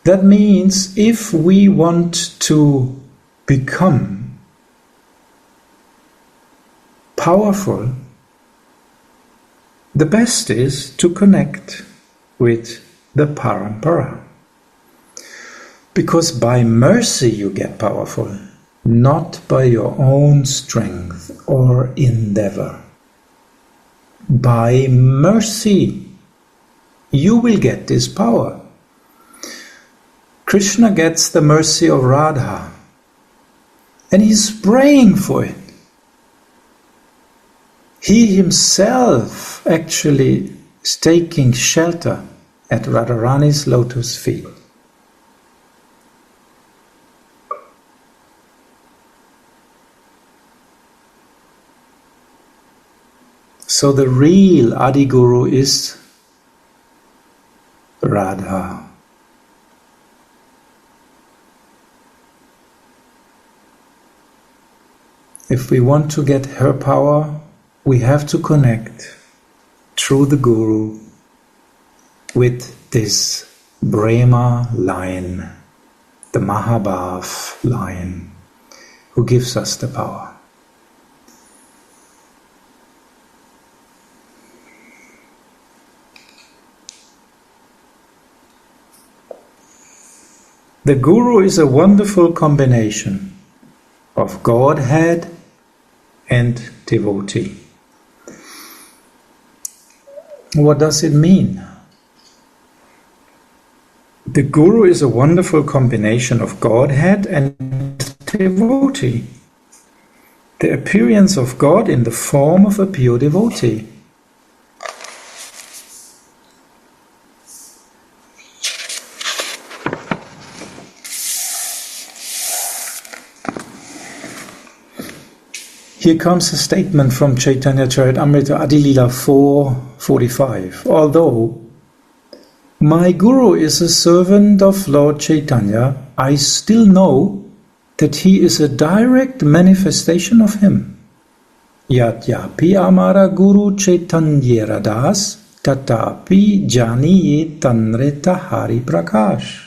Speaker 1: That means if we want to become powerful, the best is to connect with the Parampara. Because by mercy you get powerful, not by your own strength or endeavor. By mercy you will get this power. Krishna gets the mercy of Radha and he's praying for it. He himself actually is taking shelter at Radharani's lotus feet. So the real Adi Guru is Radha. If we want to get her power, we have to connect through the Guru with this Brahma line, the Mahabhav line, who gives us the power. The Guru is a wonderful combination of Godhead and devotee. What does it mean? The Guru is a wonderful combination of Godhead and devotee. The appearance of God in the form of a pure devotee. Here comes a statement from Chaitanya Charitamrita Adilila 4:45. Although my Guru is a servant of Lord Chaitanya, I still know that he is a direct manifestation of him. Yadyapi amara Guru Chaitanya das tatapi janiye tanreta hari prakash.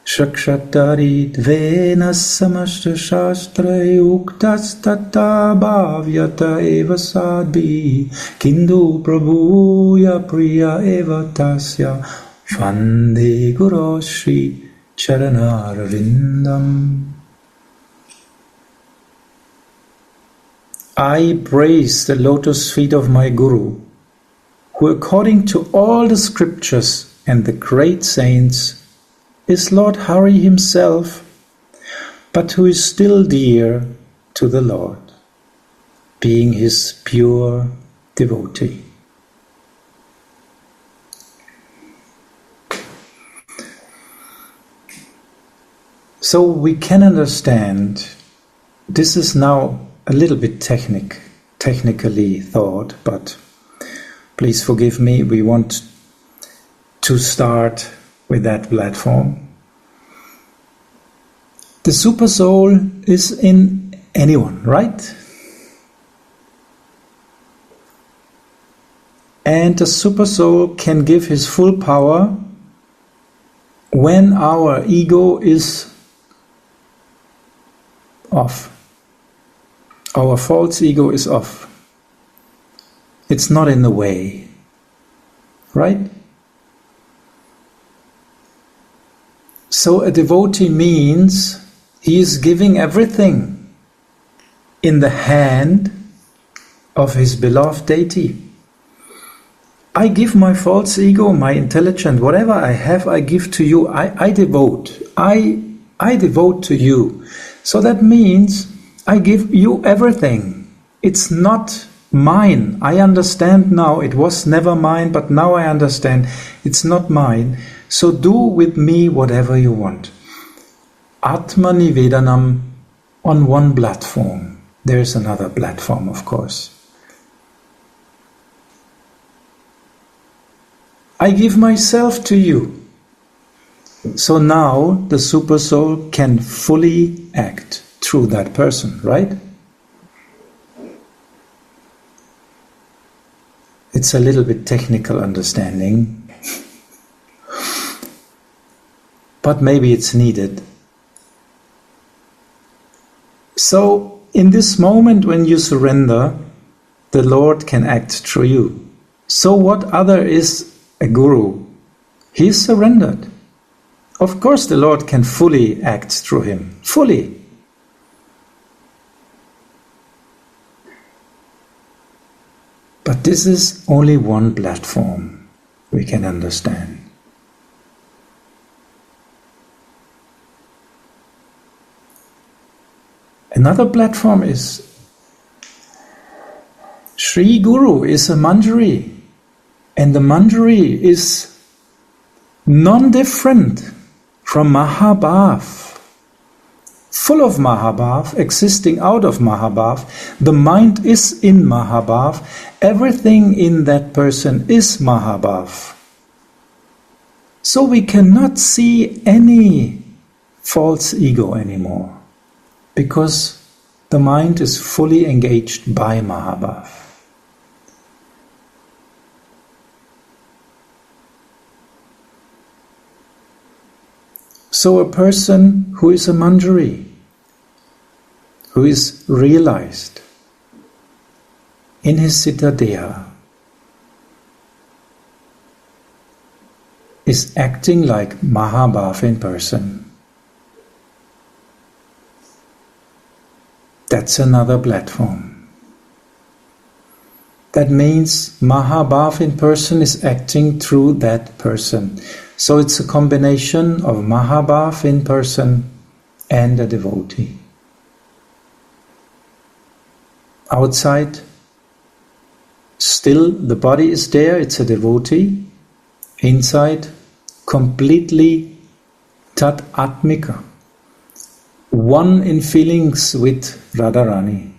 Speaker 1: Shakshatarit vena samashta shastra yuktas tata bhavyata eva sadbi kindu prabhuya priya eva tasya vande guru shri charanarvindam. I praise the lotus feet of my Guru, who according to all the scriptures and the great saints is Lord Hari himself, but who is still dear to the Lord, being his pure devotee. So we can understand, this is now a little bit technically thought, but please forgive me, we want to start with that platform. The super soul is in anyone, right? And the super soul can give his full power when our ego is off. Our false ego is off. It's not in the way, right? So a devotee means he is giving everything in the hand of his beloved deity. I give my false ego, my intelligence, whatever I have, I give to you. I devote. I devote to you. So that means I give you everything. It's not mine. I understand now. It was never mine, but now I understand it's not mine. So do with me whatever you want. Atma Nivedanam on one platform. There's another platform, of course. I give myself to you. So now the super soul can fully act through that person, right? It's a little bit technical understanding, but maybe it's needed. So in this moment when you surrender, the Lord can act through you. So what other is a guru? He is surrendered. Of course the Lord can fully act through him. Fully. But this is only one platform we can understand. Another platform is Sri Guru is a Manjari. And the Manjari is non-different from Mahabhav. Full of Mahabhav, existing out of Mahabhav. The mind is in Mahabhav. Everything in that person is Mahabhav. So we cannot see any false ego anymore, because the mind is fully engaged by Mahabhav. So a person who is a Manjari, who is realized in his Siddha-deha, is acting like Mahabhav in person. That's another platform. That means Mahabhav in person is acting through that person. So it's a combination of Mahabhav in person and a devotee. Outside, still the body is there, it's a devotee. Inside, completely tat atmika, one in feelings with Radharani.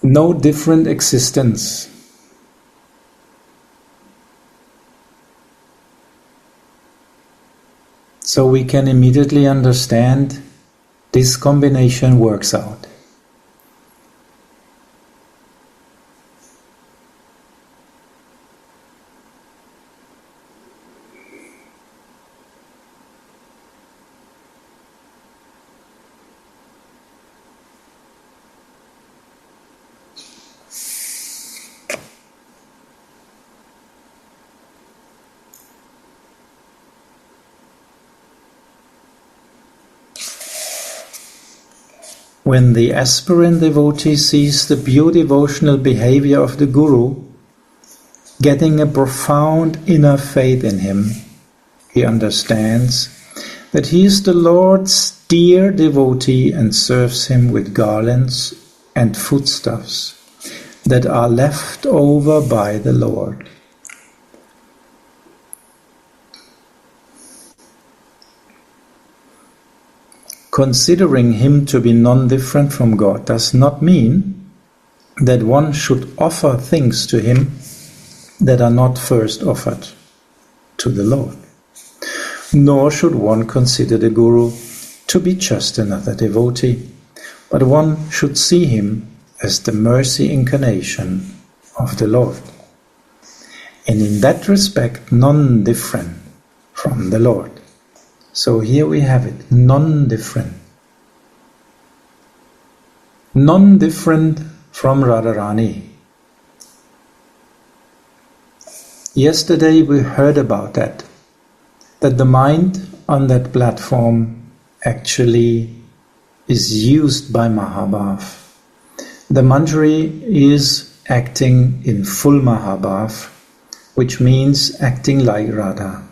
Speaker 1: No different existence. So we can immediately understand this combination works out. When the aspirant devotee sees the pure devotional behavior of the Guru, getting a profound inner faith in him, he understands that he is the Lord's dear devotee and serves him with garlands and foodstuffs that are left over by the Lord. considering him to be non-different from God does not mean that one should offer things to him that are not first offered to the Lord. Nor should one consider the Guru to be just another devotee, but one should see him as the mercy incarnation of the Lord, and in that respect non-different from the Lord. So here we have it, non-different. Non-different from Radharani. Yesterday we heard about that the mind on that platform actually is used by Mahabhav. The Manjari is acting in full Mahabhav, which means acting like Radha.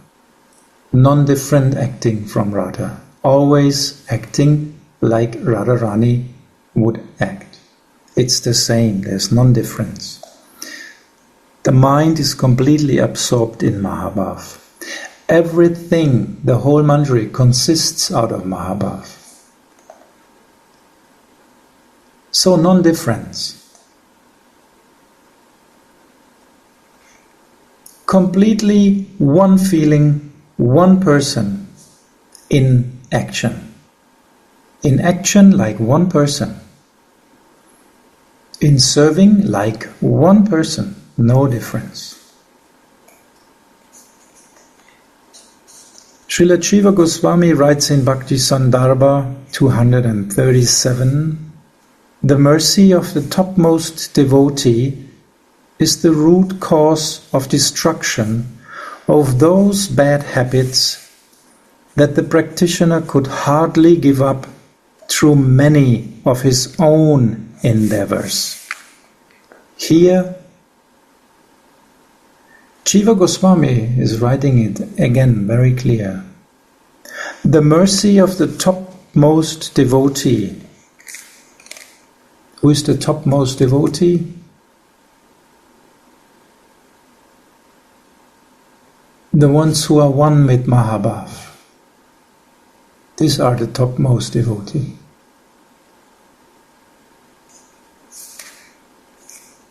Speaker 1: Non-different acting from Radha. Always acting like Radharani would act. It's the same, there's non-difference. The mind is completely absorbed in Mahabhav. Everything, the whole Manjari, consists out of Mahabhav. So non-difference. Completely one feeling, one person in action. In action like one person. In serving like one person. No difference. Srila Jiva Goswami writes in Bhakti Sandarbha 237, the mercy of the topmost devotee is the root cause of destruction of those bad habits that the practitioner could hardly give up through many of his own endeavors. Here, Jiva Goswami is writing it again very clear. The mercy of the topmost devotee. Who is the topmost devotee? The ones who are one with Mahabhav. These are the topmost devotee.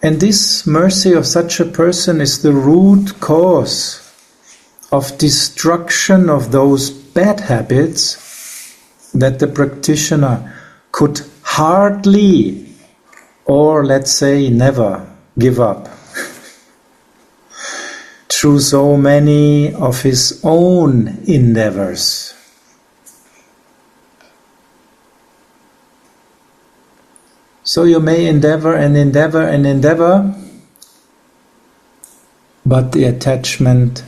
Speaker 1: And this mercy of such a person is the root cause of destruction of those bad habits that the practitioner could hardly, or let's say never, give up through so many of his own endeavors. So you may endeavor and endeavor and endeavor, but the attachment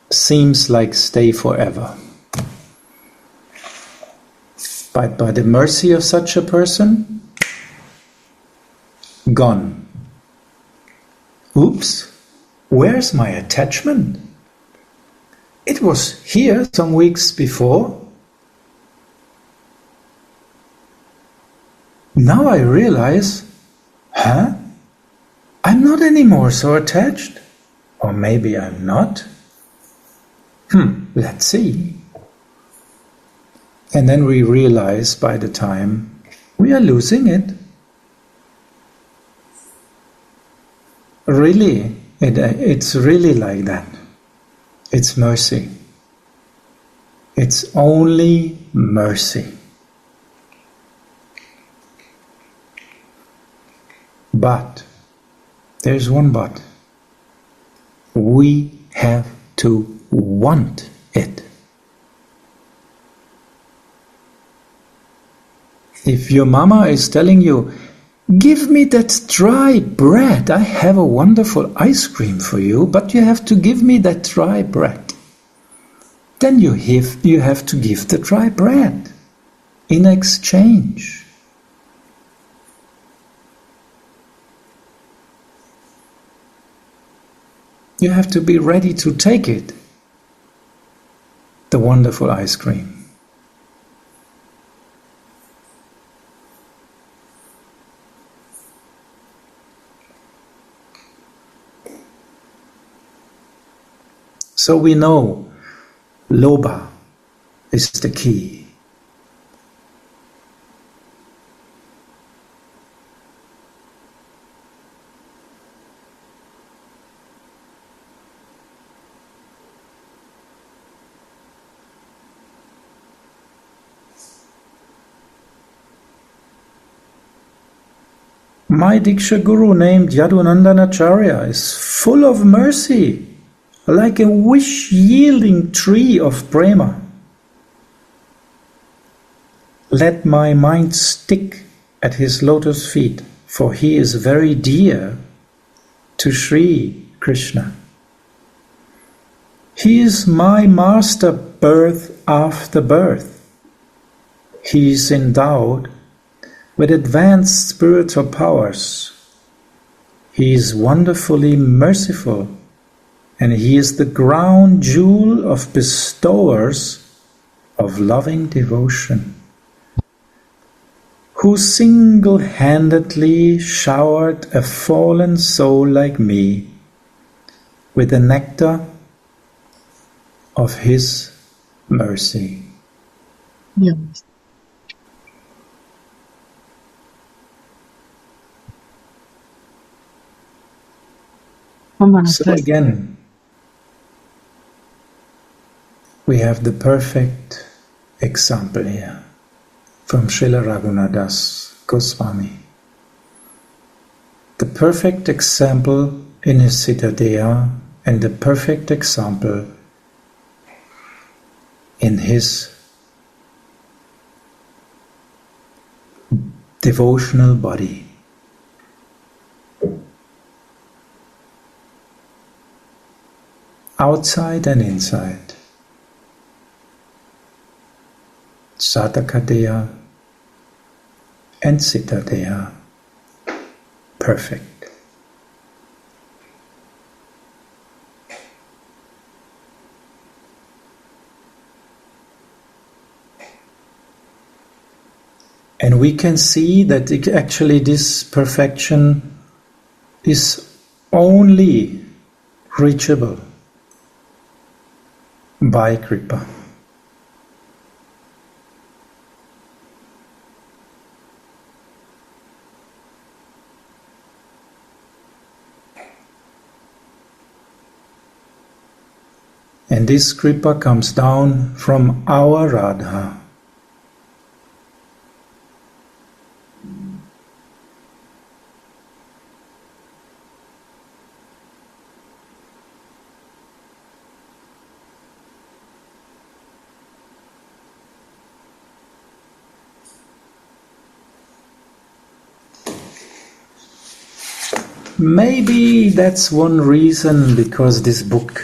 Speaker 1: seems like stay forever. But by the mercy of such a person, gone. Oops, where's my attachment? It was here some weeks before. Now I realize, I'm not anymore so attached. Or maybe I'm not. Let's see. And then we realize by the time we are losing it. Really, it's really like that. It's mercy. It's only mercy. But, there's one but. We have to want it. If your mama is telling you, give me that dry bread, I have a wonderful ice cream for you, but you have to give me that dry bread. Then you have to give the dry bread in exchange. You have to be ready to take it, the wonderful ice cream. So we know Lobha is the key. My Diksha Guru named Yadunandanacharya is full of mercy, like a wish-yielding tree of prema. Let my mind stick at his lotus feet, for he is very dear to Sri Krishna. He is my master birth after birth. He is endowed with advanced spiritual powers. He is wonderfully merciful, and he is the crown jewel of bestowers of loving devotion, who single-handedly showered a fallen soul like me with the nectar of his mercy.
Speaker 2: Yes.
Speaker 1: So again, we have the perfect example here from Srila Raghunadas Goswami. The perfect example in his Siddhadeha and the perfect example in his devotional body. Outside and inside. Sadhakadeha and Siddhadeha. Perfect. And we can see that actually this perfection is only reachable by Kripa. And this Kripa comes down from our Radha. Maybe that's one reason because this book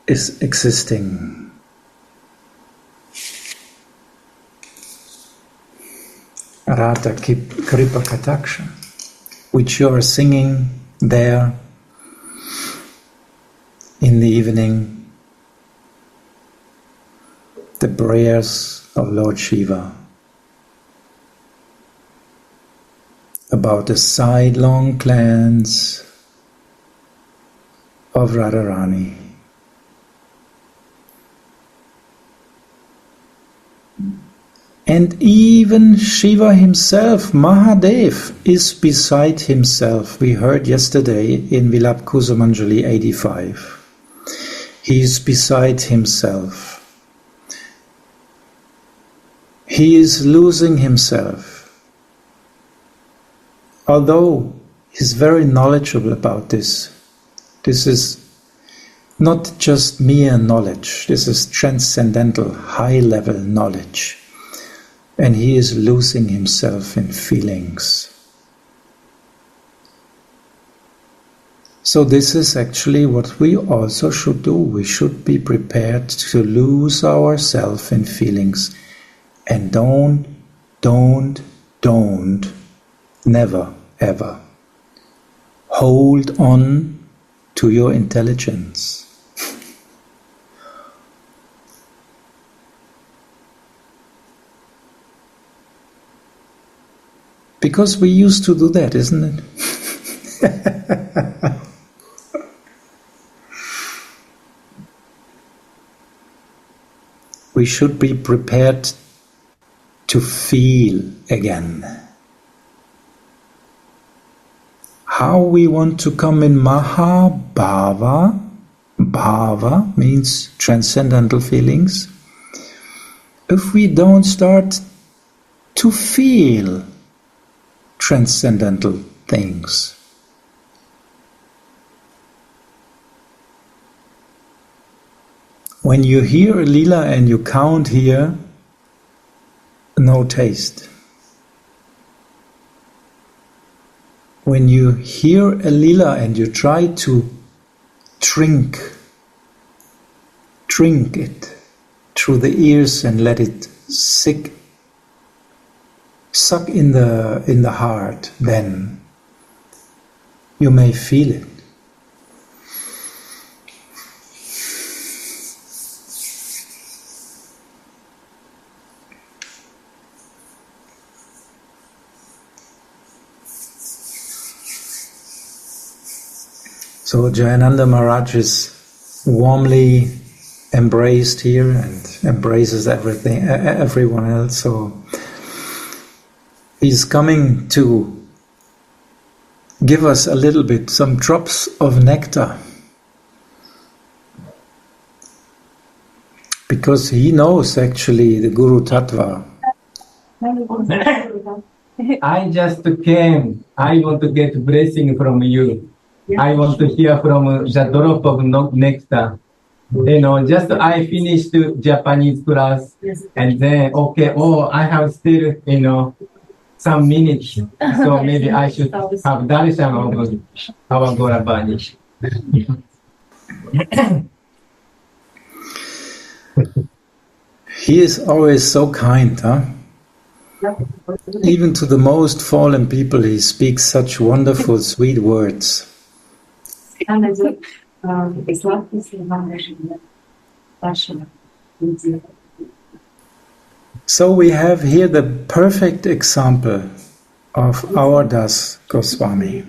Speaker 1: is existing. Radha Kripa Kataksha, which you are singing there in the evening, the prayers of Lord Shiva about the sidelong clans of Radharani. And even Shiva himself, Mahadev, is beside himself. We heard yesterday in Vilapa Kusumanjali 85. He is beside himself. He is losing himself. Although he's very knowledgeable about this. This is not just mere knowledge. This is transcendental, high-level knowledge. And he is losing himself in feelings. So this is actually what we also should do. We should be prepared to lose ourselves in feelings. And don't, never, ever hold on to your intelligence. Because we used to do that, isn't it? We should be prepared to feel again. How we want to come in Mahabhava. Bhava means transcendental feelings. If we don't start to feel transcendental things. When you hear a lila and you count here, no taste. When you hear a lila and you try to drink it through the ears and let it suck in the heart, then you may feel it. So Jayananda Maharaj is warmly embraced here and embraces everyone else. So he's coming to give us a little bit, some drops of nectar, because he knows actually the Guru Tattva.
Speaker 3: I just came. I want to get blessing from you. I want to hear from the drop of nectar. Just I finished Japanese class, and then I have still some minutes, so maybe I should have darshan of our Gorabani.
Speaker 1: He is always so kind, huh? Even to the most fallen people, he speaks such wonderful, sweet words. So we have here the perfect example of our Das Goswami.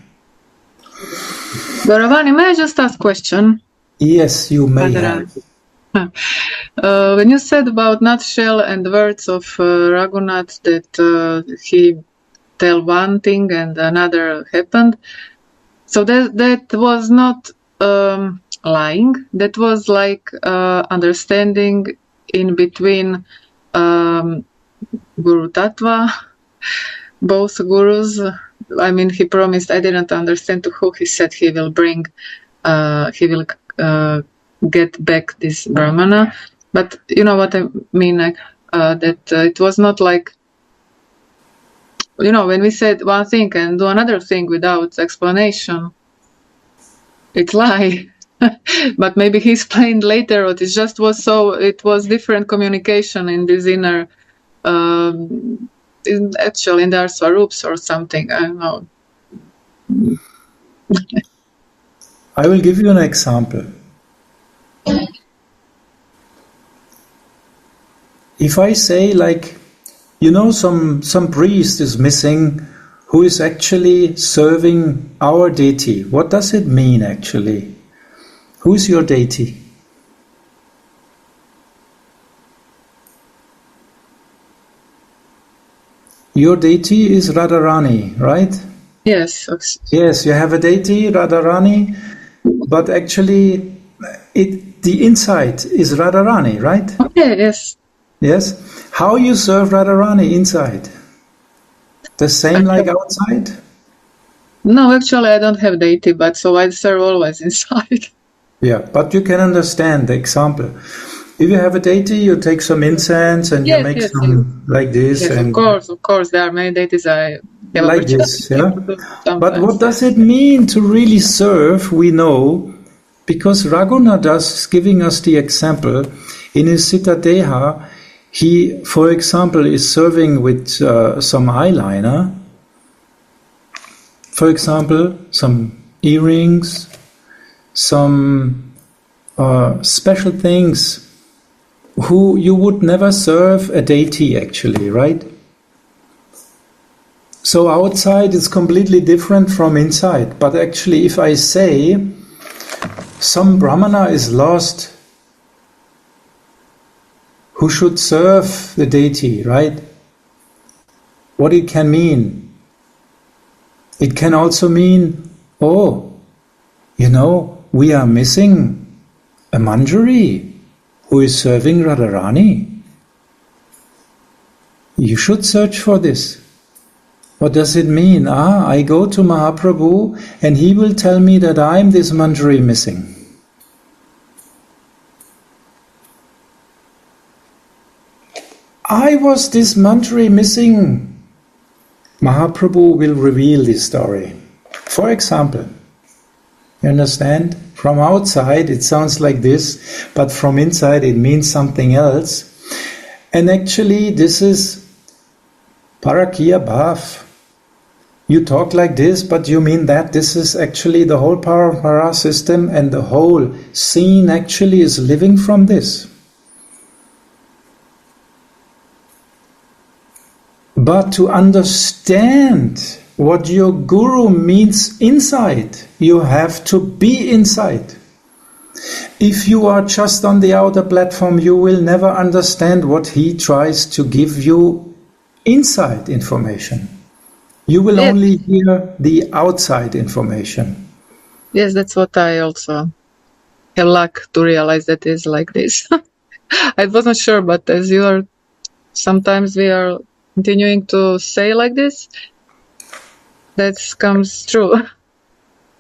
Speaker 2: Gauravani, may I just ask a question?
Speaker 1: Yes, you may have.
Speaker 2: When you said about nutshell and words of Raghunath that he tell one thing and another happened, so that was not lying. That was like understanding in between Guru Tattva, both gurus. I mean, he promised. I didn't understand to who he said he will bring. He will get back this Brahmana. But you know what I mean. That it was not like. When we said one thing and do another thing without explanation, it's lie. But maybe he explained later, or it just was so. It was different communication in this inner, in their swarups or something. I don't know.
Speaker 1: I will give you an example. If I say, like, some priest is missing who is actually serving our deity. What does it mean actually? Who is your deity? Your deity is Radharani, right?
Speaker 2: Yes.
Speaker 1: Yes, you have a deity, Radharani, but actually the inside is Radharani, right?
Speaker 2: Okay, yes.
Speaker 1: Yes. How you serve Radharani inside? The same like outside?
Speaker 2: No, actually I don't have deity, but so I serve always inside.
Speaker 1: Yeah, but you can understand the example. If you have a deity, you take some incense and you make some like this.
Speaker 2: Yes,
Speaker 1: and
Speaker 2: of course, there are many deities I have
Speaker 1: like this, yeah. But what does it mean to really serve? We know, because Raghunadas is giving us the example. In his Siddha Deha, he, for example, is serving with some eyeliner. For example, some earrings, some special things who you would never serve a deity actually, right? So outside is completely different from inside. But actually, if I say some Brahmana is lost who should serve the deity, right? What it can mean? It can also mean, we are missing a Manjari who is serving Radharani. You should search for this. What does it mean? I go to Mahaprabhu and he will tell me that I'm this manjari missing. I was this manjari missing. Mahaprabhu will reveal this story. For example, you understand? From outside it sounds like this, but from inside it means something else. And actually this is Parakiya Bhav. You talk like this, but you mean that. This is actually the whole Parampara system, and the whole scene actually is living from this. But to understand what your guru means inside, you have to be inside. If you are just on the outer platform, you will never understand what he tries to give you inside information. You will only hear the outside information.
Speaker 2: Yes, that's what I also have luck to realize that is like this. I wasn't sure, but as you are, sometimes we are continuing to say like this, that comes true.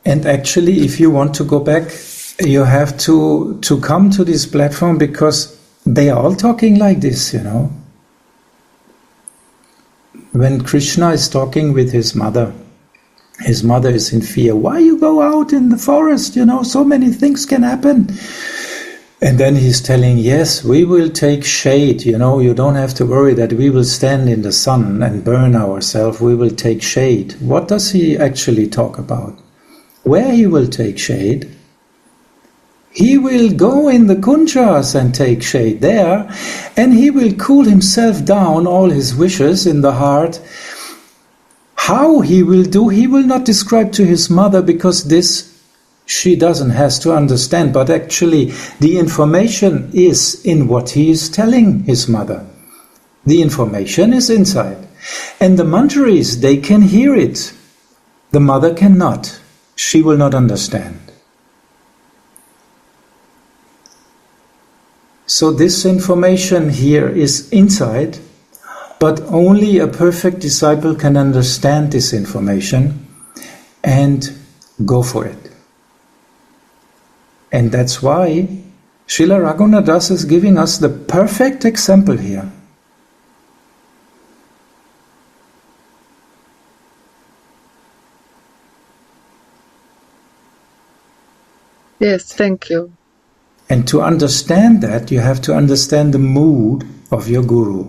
Speaker 1: And actually, if you want to go back, you have to come to this platform, because they are all talking like this, you know. When Krishna is talking with his mother is in fear. Why you go out in the forest? You know, so many things can happen. And then he's telling, yes, we will take shade. You know, you don't have to worry that we will stand in the sun and burn ourselves. We will take shade. What does he actually talk about? Where he will take shade? He will go in the kunjas and take shade there, and he will cool himself down, all his wishes in the heart. How he will do, he will not describe to his mother, because this she doesn't has to understand, but actually the information is in what he is telling his mother. The information is inside. And the manjaris, they can hear it. The mother cannot. She will not understand. So this information here is inside, but only a perfect disciple can understand this information and go for it. And that's why Srila Raghunath Das is giving us the perfect example here.
Speaker 2: Yes, thank you.
Speaker 1: And to understand that, you have to understand the mood of your guru.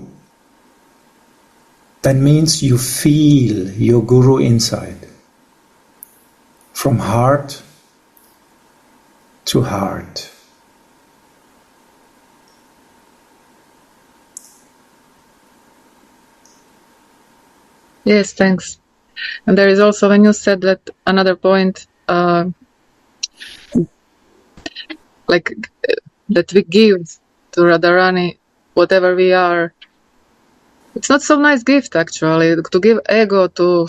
Speaker 1: That means you feel your guru inside. From heart to heart.
Speaker 2: Yes, thanks. And there is also, when you said that, another point, like that we give to Radharani whatever we are. It's not so nice gift actually to give ego to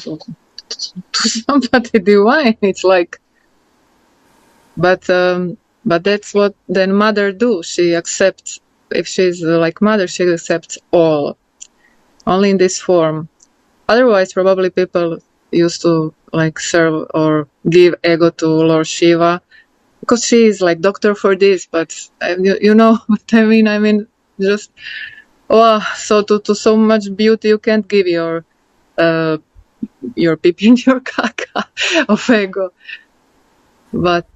Speaker 2: somebody divine. It's like, but that's what then mother do. She accepts, if she's like mother, she accepts all, only in this form. Otherwise, probably people used to like serve or give ego to Lord Shiva, because she is like doctor for this, but you know what I mean? I mean, just, so to so much beauty you can't give your pipi and your caca of ego. But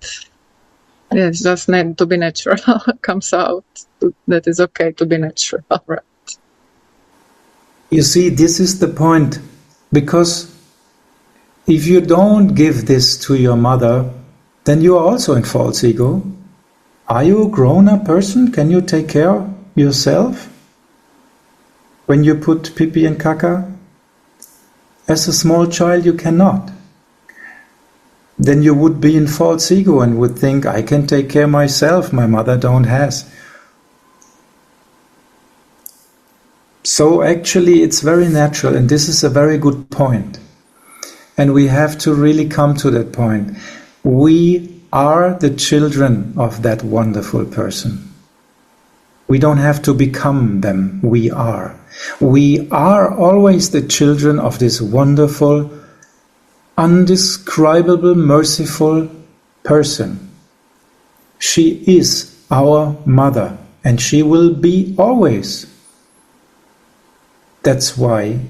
Speaker 2: yeah, it's just to be natural. Comes out. That is okay to be natural, right?
Speaker 1: You see, this is the point, because if you don't give this to your mother, then you are also in false ego. Are you a grown-up person? Can you take care of yourself when you put pipi and caca? As a small child, you cannot. Then you would be in false ego and would think, I can take care of myself, my mother don't has. So actually it's very natural, and this is a very good point. And we have to really come to that point. We are the children of that wonderful person. We don't have to become them. We are. We are always the children of this wonderful, undescribable, merciful person. She is our mother, and she will be always. That's why,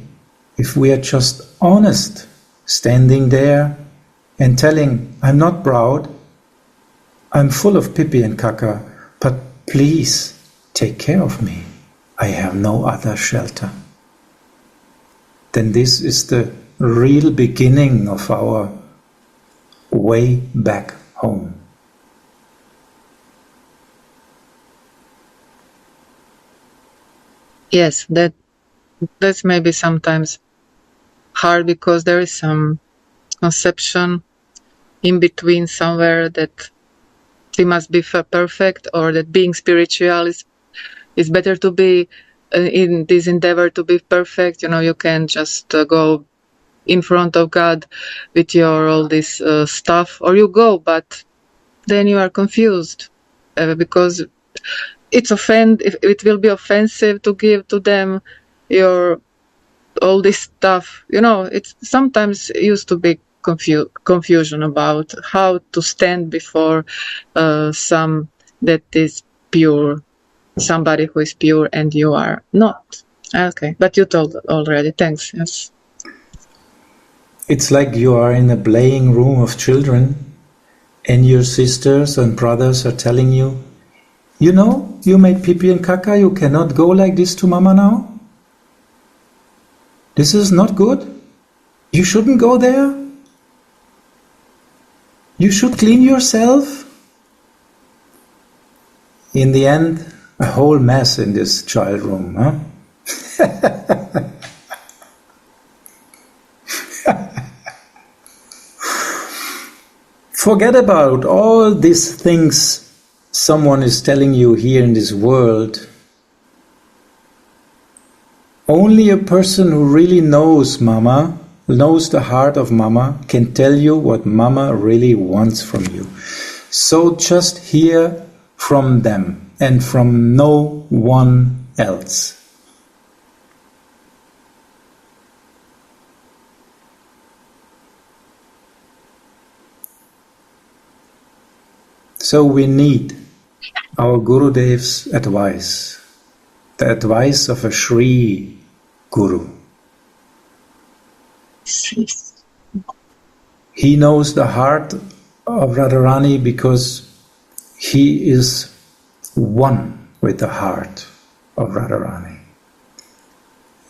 Speaker 1: if we are just honest, standing there and telling, I'm not proud, I'm full of pipi and caca, but please take care of me. I have no other shelter. Then this is the real beginning of our way back home.
Speaker 2: Yes, that's maybe sometimes hard because there is some conception in between somewhere that we must be perfect, or that being spiritual is better to be in this endeavor to be perfect. You can just go in front of God with your all this stuff, or you go, but then you are confused because it will be offensive to give to them your all this stuff. It's sometimes used to be confusion about how to stand before some that is pure, somebody who is pure and you are not. Okay, but you told already. Thanks. Yes.
Speaker 1: It's like you are in a playing room of children and your sisters and brothers are telling you, you made pipi and caca, you cannot go like this to mama now. This is not good. You shouldn't go there. You should clean yourself. In the end, a whole mess in this child room, huh? Forget about all these things someone is telling you here in this world. Only a person who really knows Mama, knows the heart of Mama, can tell you what Mama really wants from you. So just hear from them and from no one else. So we need our Gurudev's advice, the advice of a Sri Guru. He knows the heart of Radharani because he is one with the heart of Radharani.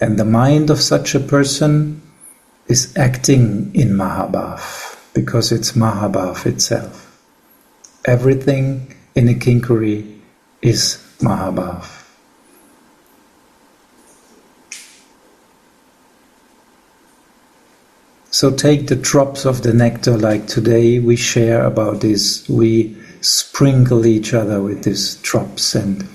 Speaker 1: And the mind of such a person is acting in Mahabhav because it's Mahabhav itself. Everything in a kinkari is Mahabhav. So take the drops of the nectar like today we share about this, we sprinkle each other with these drops, and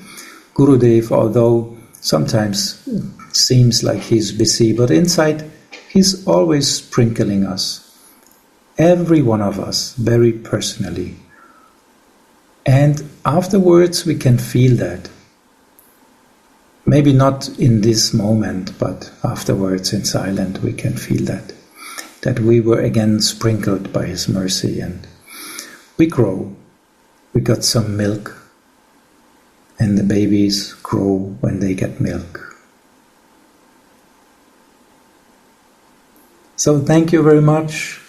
Speaker 1: Gurudev, although sometimes seems like he's busy, but inside he's always sprinkling us, every one of us, very personally. And afterwards we can feel that. Maybe not in this moment, but afterwards in silence we can feel that we were again sprinkled by His mercy, and we grow. We got some milk, and the babies grow when they get milk. So thank you very much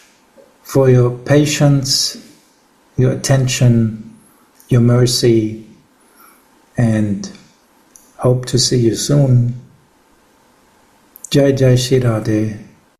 Speaker 1: for your patience, your attention, your mercy, and hope to see you soon. Jai Jai Shri Radhe.